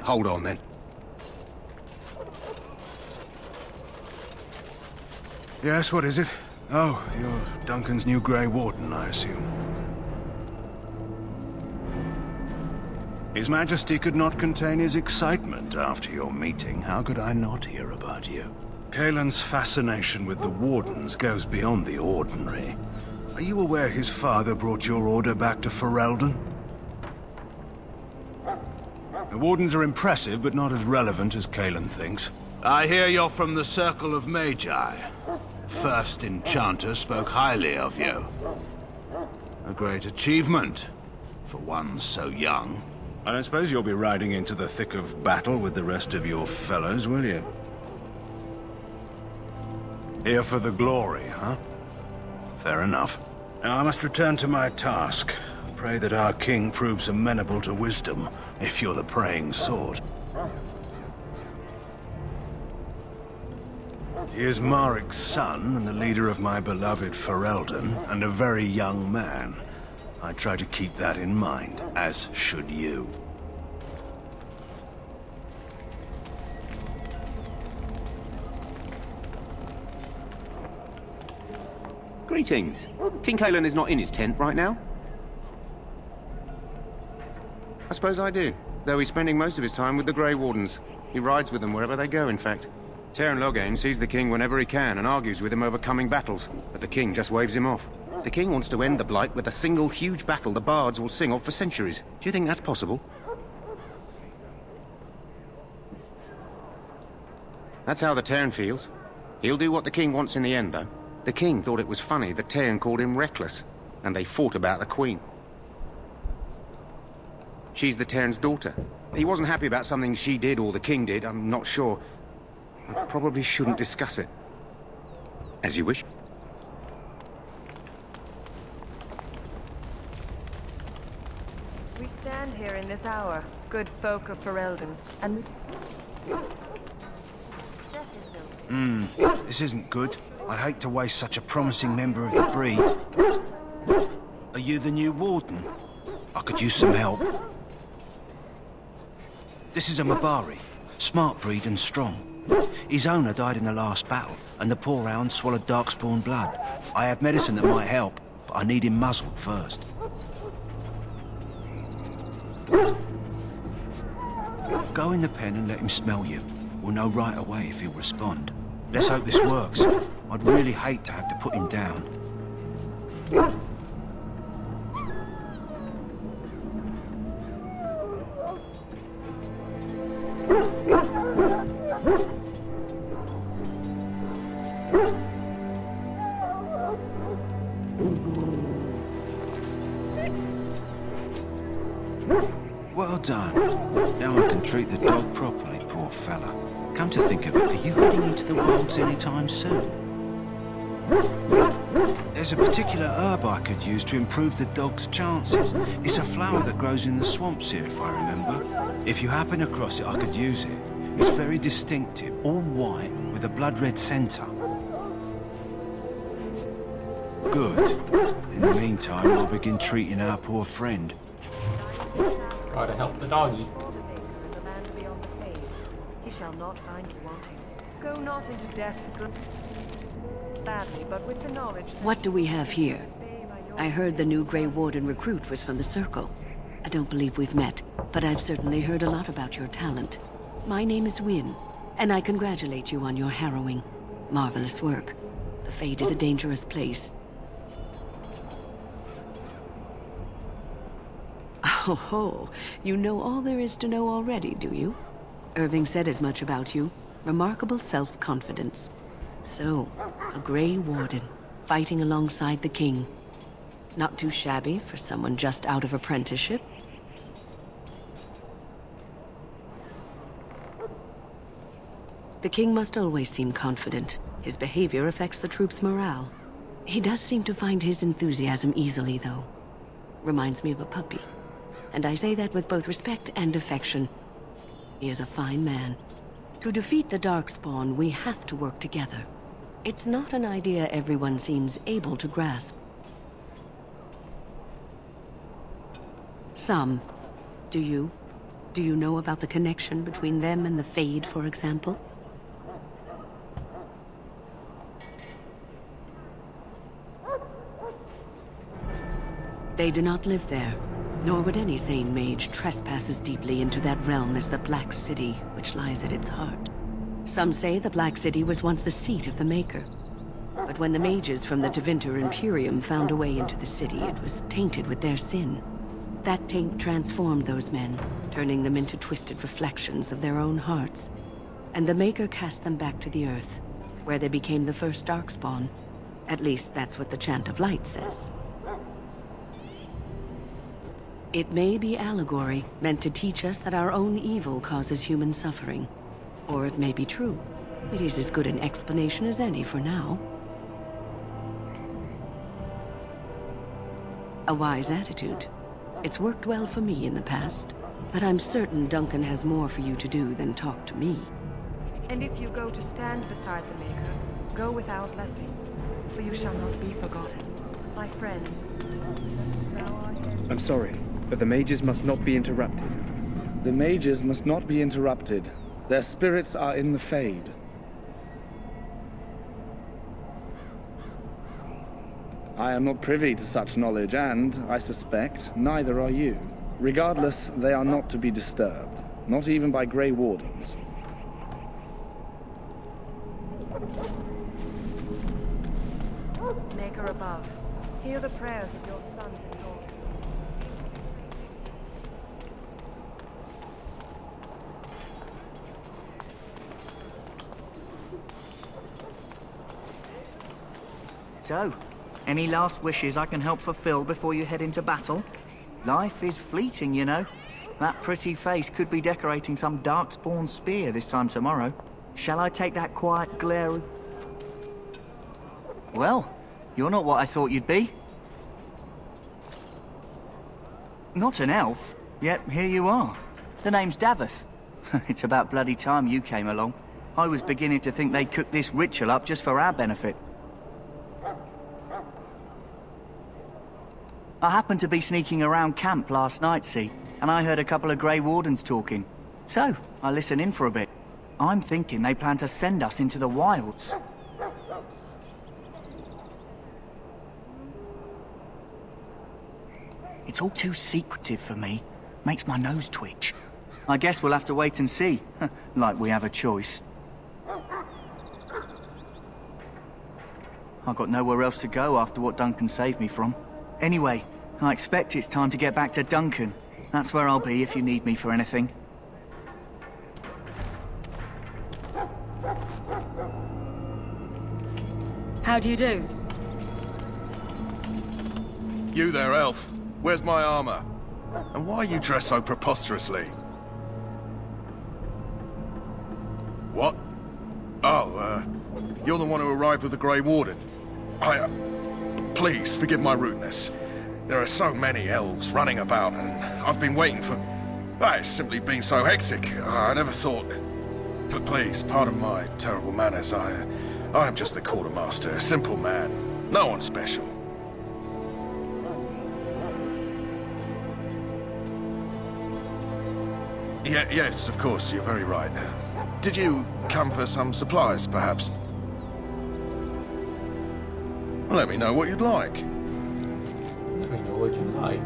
Hold on, then. Yes, what is it? Oh, you're Duncan's new Grey Warden, I assume. His Majesty could not contain his excitement after your meeting. How could I not hear about you? Kaelin's fascination with the Wardens goes beyond the ordinary. Are you aware his father brought your order back to Ferelden? The Wardens are impressive, but not as relevant as Kaelin thinks. I hear you're from the Circle of Magi. First Enchanter spoke highly of you. A great achievement, for one so young. I don't suppose you'll be riding into the thick of battle with the rest of your fellows, will you? Here for the glory, huh? Fair enough. Now I must return to my task. Pray that our king proves amenable to wisdom, if you're the praying sort. He is Marik's son, and the leader of my beloved Ferelden, and a very young man. I try to keep that in mind, as should you. Greetings. King Kaelin is not in his tent right now? I suppose I do, though he's spending most of his time with the Grey Wardens. He rides with them wherever they go, in fact. Teyrn Loghain sees the king whenever he can and argues with him over coming battles, but the king just waves him off. The king wants to end the Blight with a single huge battle the bards will sing of for centuries. Do you think that's possible? That's how the Teyrn feels. He'll do what the king wants in the end, though. The king thought it was funny that Teyrn called him reckless, and they fought about the queen. She's the Teyrn's daughter. He wasn't happy about something she did or the king did, I'm not sure. I probably shouldn't discuss it. As you wish. We stand here in this hour, good folk of Ferelden, and... This isn't good. I'd hate to waste such a promising member of the breed. Are you the new warden? I could use some help. This is a Mabari. Smart breed and strong. His owner died in the last battle, and the poor hound swallowed darkspawn blood. I have medicine that might help, but I need him muzzled first. Go in the pen and let him smell you. We'll know right away if he'll respond. Let's hope this works. I'd really hate to have to put him down. Well done. Now I can treat the dog properly, poor fella. Come to think of it, are you heading into the wilds anytime soon? There's a particular herb I could use to improve the dog's chances. It's a flower that grows in the swamps here, if I remember. If you happen across it, I could use it. It's very distinctive, all white, with a blood-red centre. Good. In the meantime, I'll begin treating our poor friend. Gotta help the doggy. He shall not find you wanting. Go not into death badly, but with the knowledge that... What do we have here? I heard the new Grey Warden recruit was from the Circle. I don't believe we've met, but I've certainly heard a lot about your talent. My name is Wynne, and I congratulate you on your harrowing, marvelous work. The Fade is a dangerous place. Oh ho, you know all there is to know already, do you? Irving said as much about you. Remarkable self-confidence. So, a Grey Warden, fighting alongside the king. Not too shabby for someone just out of apprenticeship. The king must always seem confident. His behavior affects the troops' morale. He does seem to find his enthusiasm easily, though. Reminds me of a puppy. And I say that with both respect and affection. He is a fine man. To defeat the Darkspawn, we have to work together. It's not an idea everyone seems able to grasp. Some. Do you? Do you know about the connection between them and the Fade, for example? They do not live there. Nor would any sane mage trespass as deeply into that realm as the Black City, which lies at its heart. Some say the Black City was once the seat of the Maker. But when the mages from the Tevinter Imperium found a way into the city, it was tainted with their sin. That taint transformed those men, turning them into twisted reflections of their own hearts. And the Maker cast them back to the Earth, where they became the first Darkspawn. At least that's what the Chant of Light says. It may be allegory, meant to teach us that our own evil causes human suffering. Or it may be true. It is as good an explanation as any for now. A wise attitude. It's worked well for me in the past, but I'm certain Duncan has more for you to do than talk to me. And if you go to stand beside the Maker, go without blessing, for you shall not be forgotten. My friends. I'm sorry, but the mages must not be interrupted. The mages must not be interrupted. Their spirits are in the Fade. I am not privy to such knowledge, and, I suspect, neither are you. Regardless, they are not to be disturbed. Not even by Grey Wardens. Maker above, hear the prayers of your sons and daughters. So, any last wishes I can help fulfill before you head into battle? Life is fleeting, you know. That pretty face could be decorating some Darkspawn spear this time tomorrow. Shall I take that quiet glare? Well, you're not what I thought you'd be. Not an elf, yet here you are. The name's Davith. It's about bloody time you came along. I was beginning to think they'd cooked this ritual up just for our benefit. I happened to be sneaking around camp last night, see, and I heard a couple of Grey Wardens talking. So, I listened in for a bit. I'm thinking they plan to send us into the wilds. It's all too secretive for me. Makes my nose twitch. I guess we'll have to wait and see. Like we have a choice. I've got nowhere else to go after what Duncan saved me from. Anyway, I expect it's time to get back to Duncan. That's where I'll be if you need me for anything. How do you do? You there, elf. Where's my armor? And why are you dressed so preposterously? What? Oh, you're the one who arrived with the Grey Warden. Please, forgive my rudeness. There are so many elves running about, and I've been waiting for... It's simply been so hectic. I never thought... But please, pardon my terrible manners. I am just the quartermaster, a simple man. No one special. Yes, of course, you're very right. Did you come for some supplies, perhaps? Let me know what you'd like. Let me know what you like.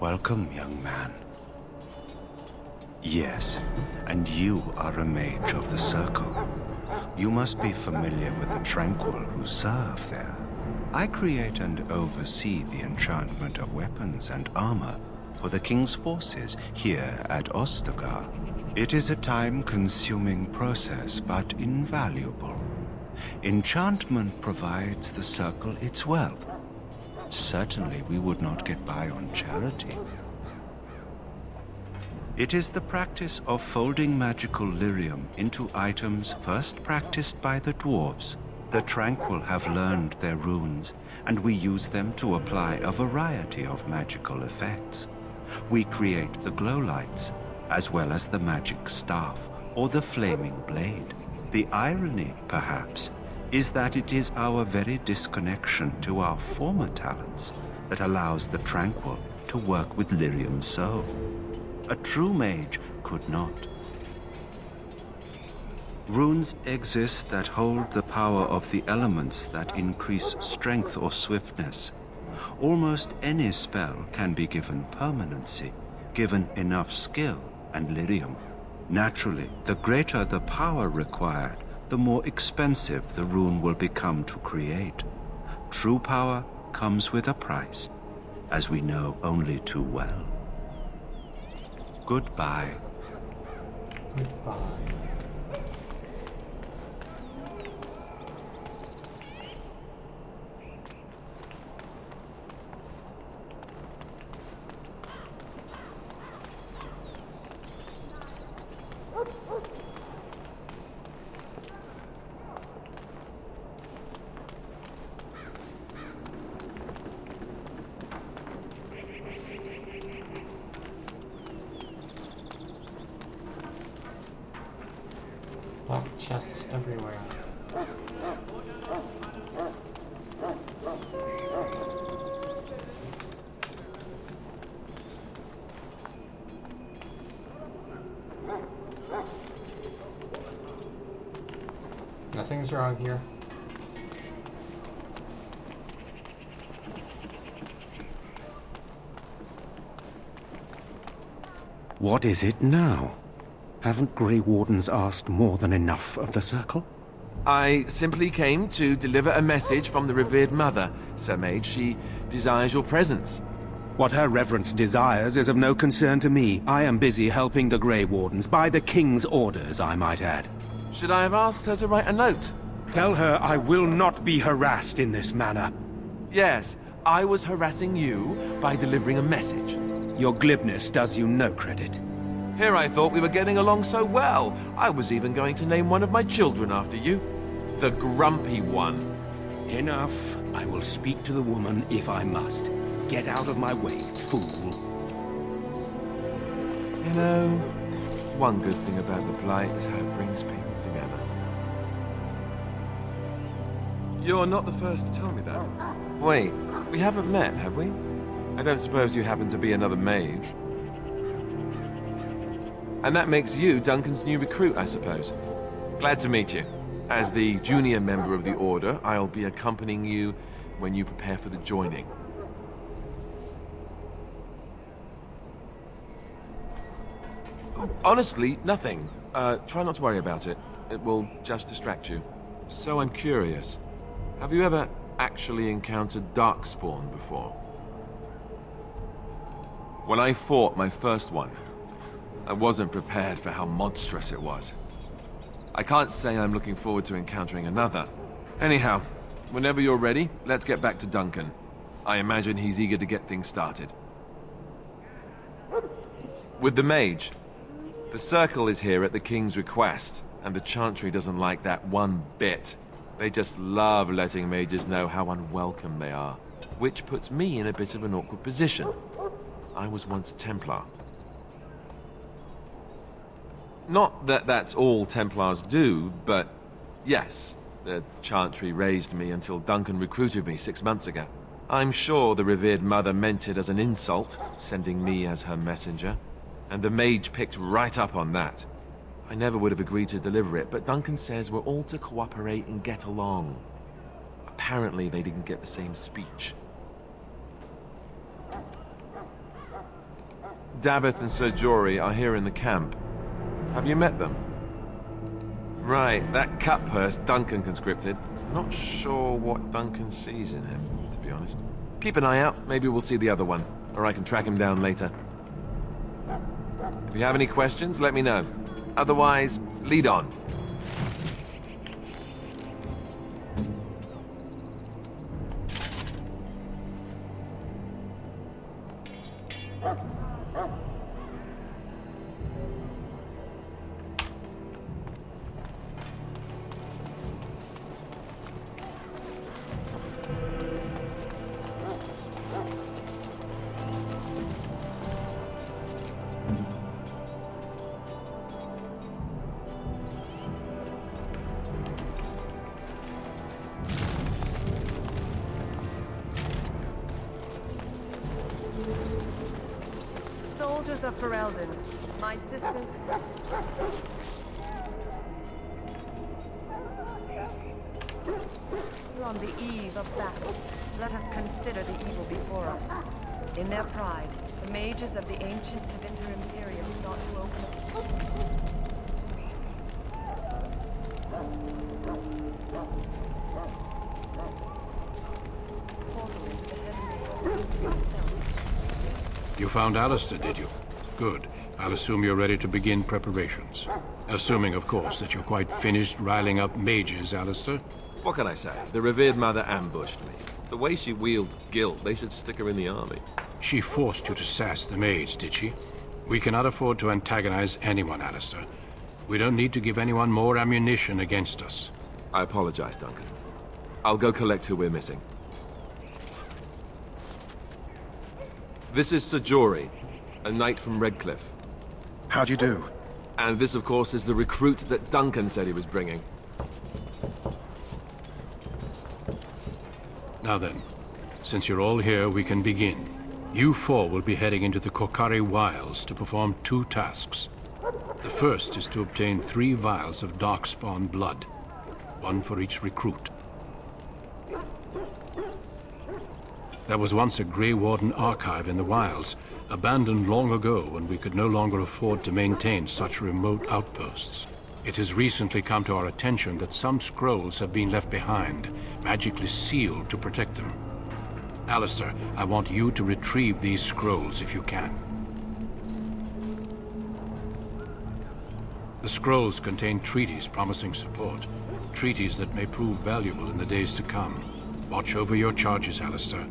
Welcome, young man. Yes, and you are a mage of the Circle. You must be familiar with the Tranquil who serve there. I create and oversee the enchantment of weapons and armor for the King's forces here at Ostagar. It is a time-consuming process, but invaluable. Enchantment provides the Circle its wealth. Certainly we would not get by on charity. It is the practice of folding magical lyrium into items first practiced by the dwarves. The Tranquil have learned their runes, and we use them to apply a variety of magical effects. We create the glow lights, as well as the magic staff, or the flaming blade. The irony, perhaps, is that it is our very disconnection to our former talents that allows the Tranquil to work with lyrium so. A true mage could not. Runes exist that hold the power of the elements that increase strength or swiftness. Almost any spell can be given permanency, given enough skill and lyrium. Naturally, the greater the power required, the more expensive the rune will become to create. True power comes with a price, as we know only too well. Goodbye. Goodbye. Locked chests everywhere. Nothing's wrong here. What is it now? Haven't Grey Wardens asked more than enough of the Circle? I simply came to deliver a message from the revered mother, Sir Mage. She desires your presence. What her reverence desires is of no concern to me. I am busy helping the Grey Wardens, by the King's orders, I might add. Should I have asked her to write a note? Tell her I will not be harassed in this manner. Yes, I was harassing you by delivering a message. Your glibness does you no credit. Here I thought we were getting along so well. I was even going to name one of my children after you. The grumpy one. Enough. I will speak to the woman if I must. Get out of my way, fool. You know, one good thing about the Blight is how it brings people together. You're not the first to tell me that. Wait, we haven't met, have we? I don't suppose you happen to be another mage. And that makes you Duncan's new recruit, I suppose. Glad to meet you. As the junior member of the Order, I'll be accompanying you when you prepare for the joining. Honestly, nothing. Try not to worry about it. It will just distract you. So I'm curious. Have you ever actually encountered Darkspawn before? When I fought my first one, I wasn't prepared for how monstrous it was. I can't say I'm looking forward to encountering another. Anyhow, whenever you're ready, let's get back to Duncan. I imagine he's eager to get things started. With the mage, the Circle is here at the King's request, and the Chantry doesn't like that one bit. They just love letting mages know how unwelcome they are, which puts me in a bit of an awkward position. I was once a Templar. Not that that's all Templars do, but yes, the Chantry raised me until Duncan recruited me 6 months ago. I'm sure the revered mother meant it as an insult, sending me as her messenger, and the mage picked right up on that. I never would have agreed to deliver it, but Duncan says we're all to cooperate and get along. Apparently they didn't get the same speech. Davith and Sir Jory are here in the camp. Have you met them? Right, that cut purse Duncan conscripted. Not sure what Duncan sees in him, to be honest. Keep an eye out, maybe we'll see the other one, or I can track him down later. If you have any questions, let me know. Otherwise, lead on. Soldiers of Ferelden, my sisters... We're on the eve of battle. Let us consider the evil before us. In their pride, the mages of the ancient Tevinter Imperium sought to open a portal into the heavenly realm itself. You found Alistair, did you? Good. I'll assume you're ready to begin preparations. Assuming, of course, that you're quite finished riling up mages, Alistair. What can I say? The revered mother ambushed me. The way she wields guilt, they should stick her in the army. She forced you to sass the mage, did she? We cannot afford to antagonize anyone, Alistair. We don't need to give anyone more ammunition against us. I apologize, Duncan. I'll go collect who we're missing. This is Sir Jory, a knight from Redcliffe. How do you do? And this, of course, is the recruit that Duncan said he was bringing. Now then, since you're all here, we can begin. You four will be heading into the Korcari Wilds to perform 2 tasks. The first is to obtain 3 vials of Darkspawn blood, 1 for each recruit. There was once a Grey Warden archive in the wilds, abandoned long ago when we could no longer afford to maintain such remote outposts. It has recently come to our attention that some scrolls have been left behind, magically sealed to protect them. Alistair, I want you to retrieve these scrolls if you can. The scrolls contain treaties promising support, treaties that may prove valuable in the days to come. Watch over your charges, Alistair.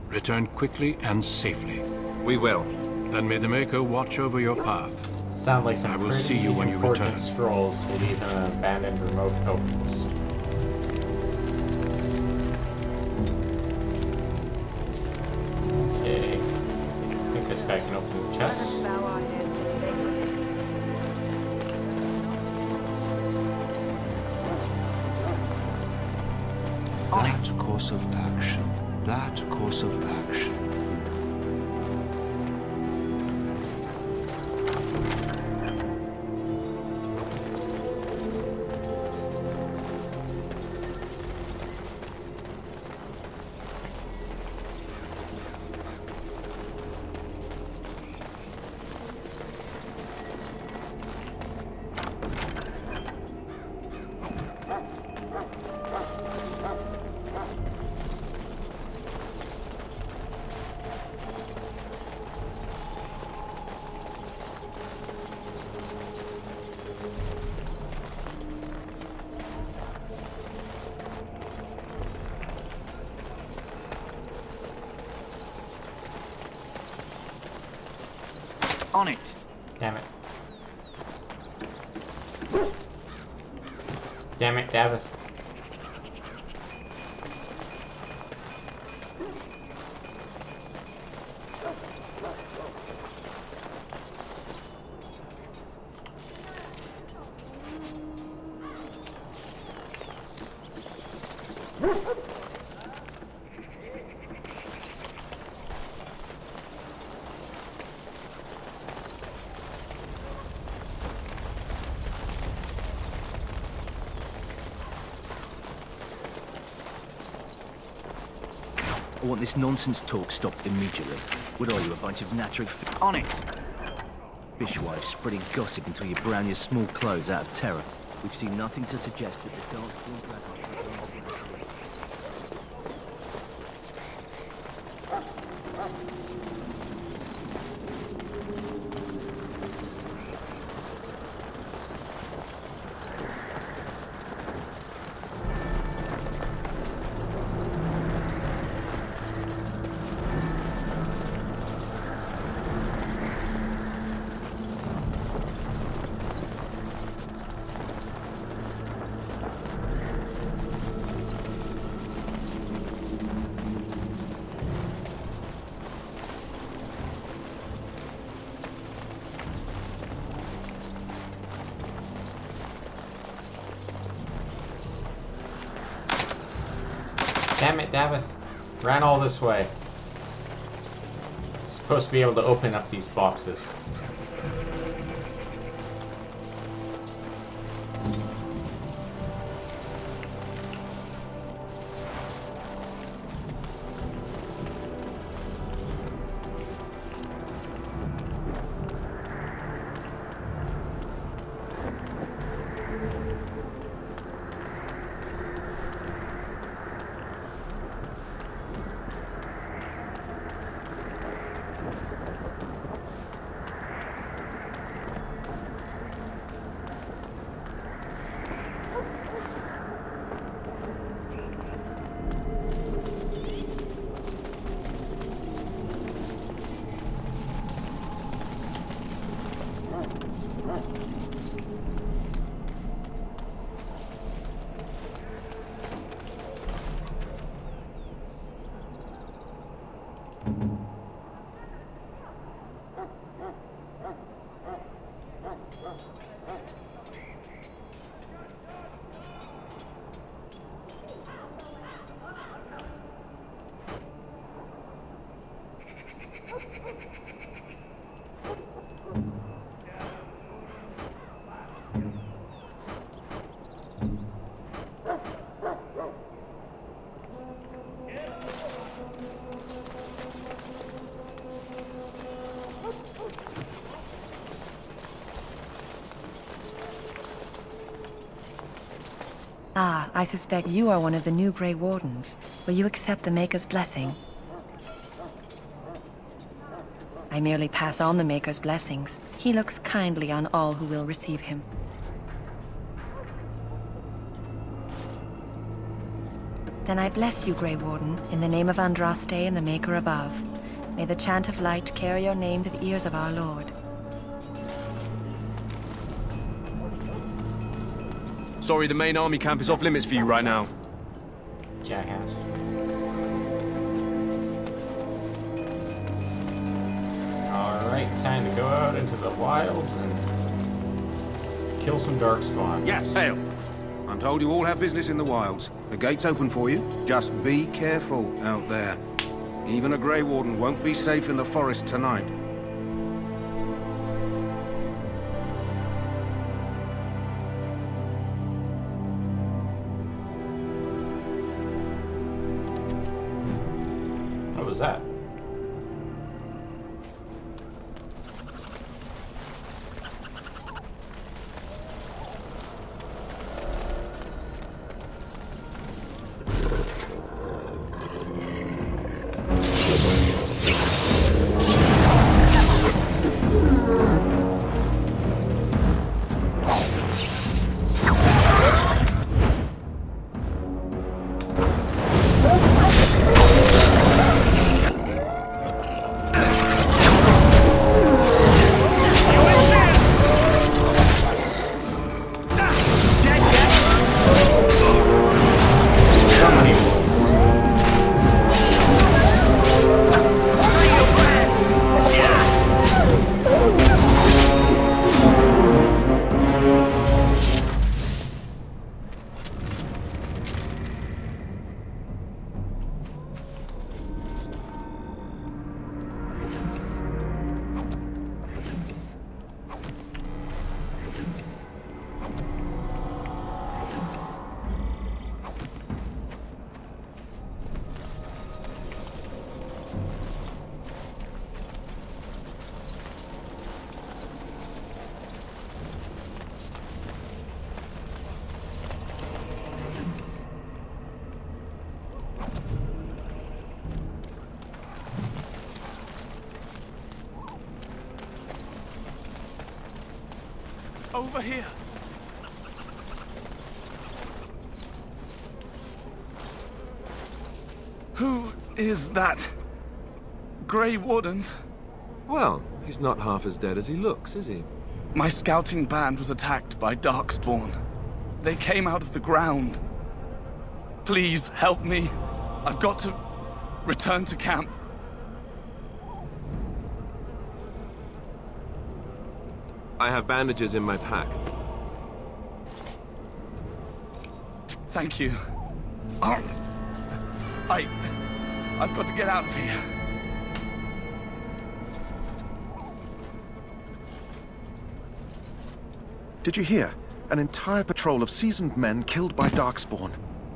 Return quickly and safely. We will. Then may the Maker watch over your path. Sound like some I will pretty see you when you important return. scrolls to leave in an abandoned remote outpost. Okay. I think this guy can open the chest. That course of action. That course of action. On it. Damn it. Damn it, Davith. I want this nonsense talk stopped immediately. What are you, a bunch of natural on it? Fishwives spreading gossip until you brown your small clothes out of terror. We've seen nothing to suggest that the Darkspawn dragon... Damn it, Davith. Ran all this way. Supposed to be able to open up these boxes. Ah, I suspect you are one of the new Grey Wardens. Will you accept the Maker's blessing? I merely pass on the Maker's blessings. He looks kindly on all who will receive him. Then I bless you, Grey Warden, in the name of Andraste and the Maker above. May the chant of light carry your name to the ears of our Lord. Sorry, the main army camp is off limits for you right now. Jackass. Alright, time to go out into the wilds and kill some Darkspawn. Yes. Hail. I'm told you all have business in the wilds. The gate's open for you. Just be careful out there. Even a Grey Warden won't be safe in the forest tonight. What was that? Over here. Who is that? Grey Wardens? Well, he's not half as dead as he looks, is he? My scouting band was attacked by Darkspawn. They came out of the ground. Please help me. I've got to return to camp. I have bandages in my pack. Thank you. I've got to get out of here. Did you hear? An entire patrol of seasoned men killed by Darkspawn.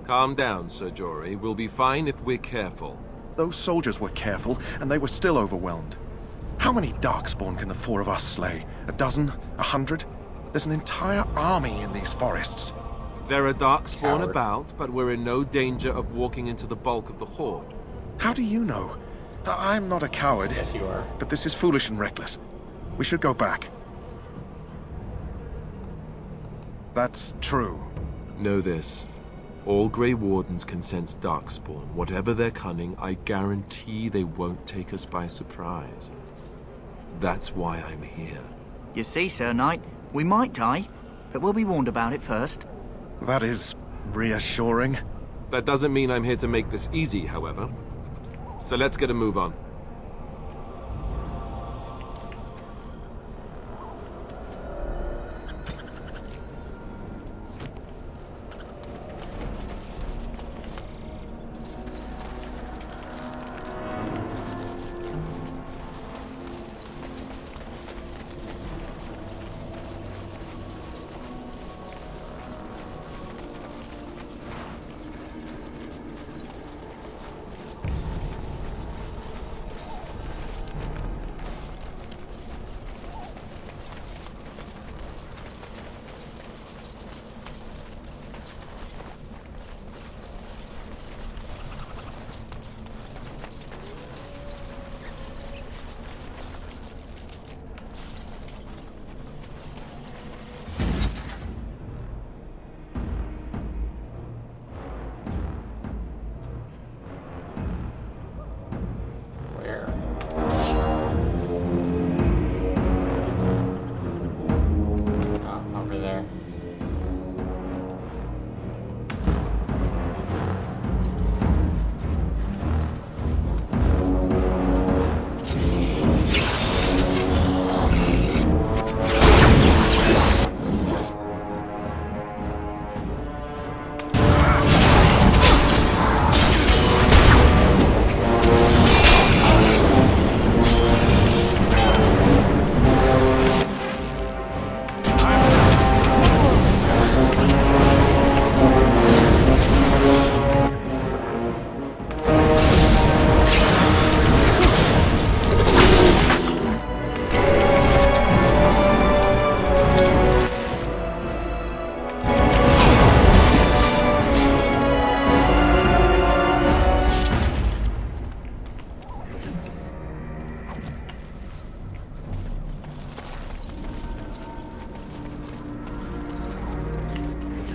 Calm down, Sir Jory. We'll be fine if we're careful. Those soldiers were careful, and they were still overwhelmed. How many Darkspawn can the four of us slay? A dozen? 100? There's an entire army in these forests. There are Darkspawn about, but we're in no danger of walking into the bulk of the Horde. How do you know? I'm not a coward. Yes, you are. But this is foolish and reckless. We should go back. That's true. Know this. All Grey Wardens can sense Darkspawn. Whatever their cunning, I guarantee they won't take us by surprise. That's why I'm here. You see, Sir Knight, we might die, but we'll be warned about it first. That is reassuring. That doesn't mean I'm here to make this easy, however. So let's get a move on.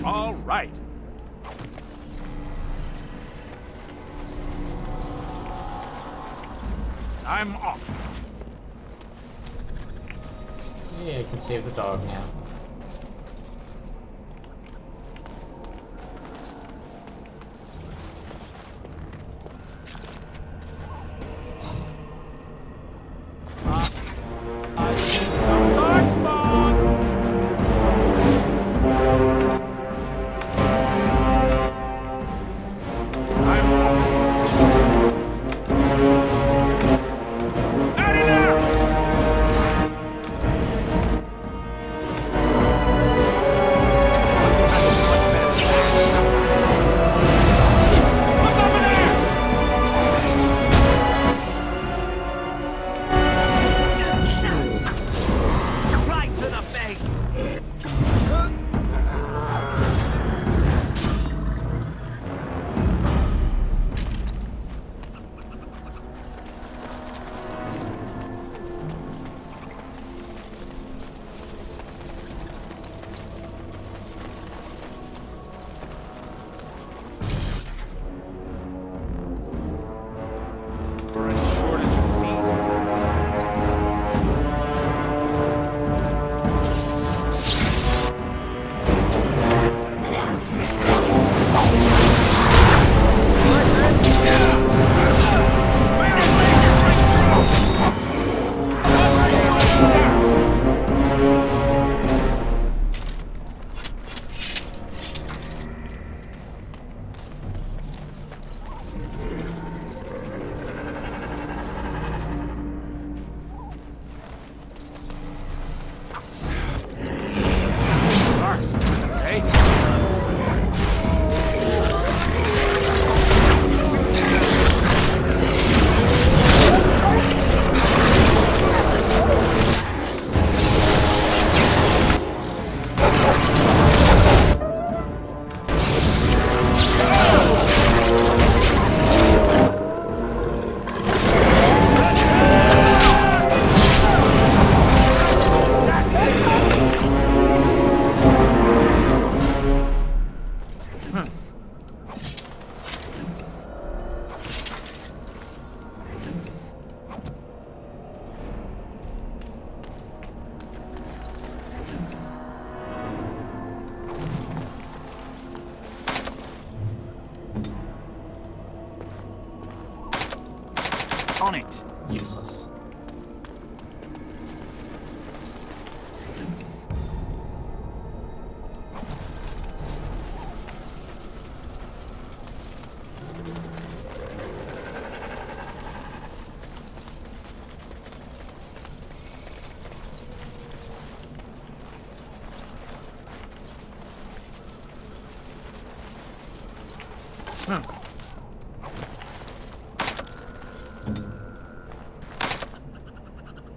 All right. I'm off. Yeah, I can save the dog now. On it. Useless.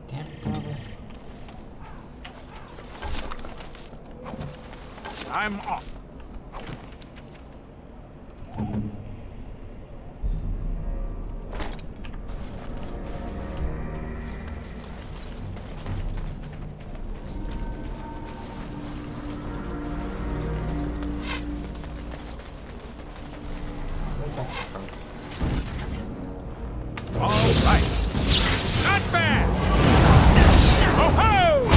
Damn it, Elvis. I'm off. All right. Not bad. Ho ho!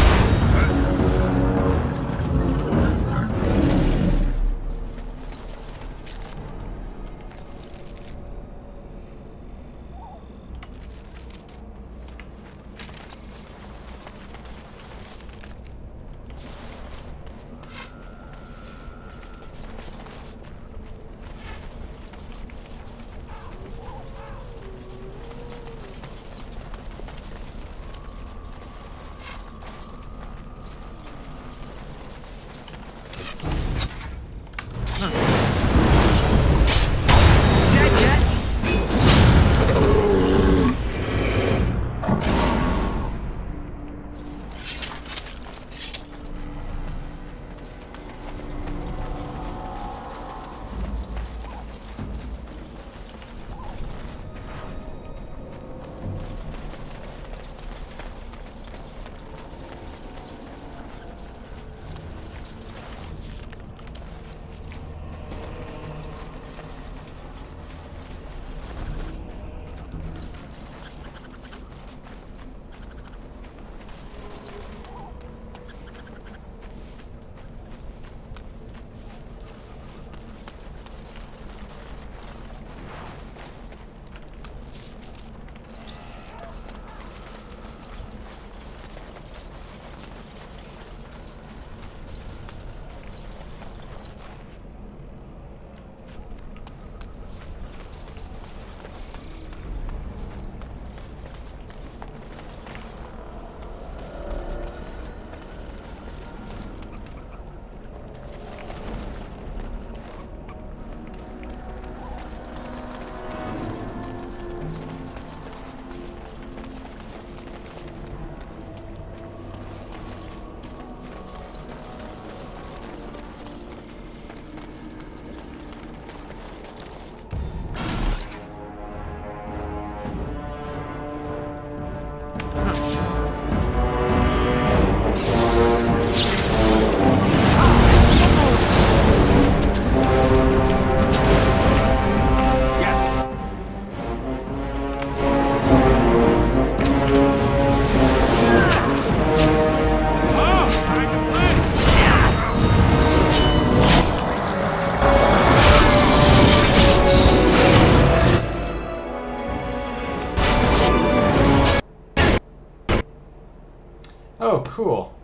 Oh, cool.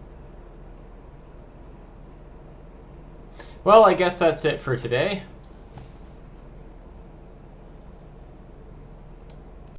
Well, I guess that's it for today.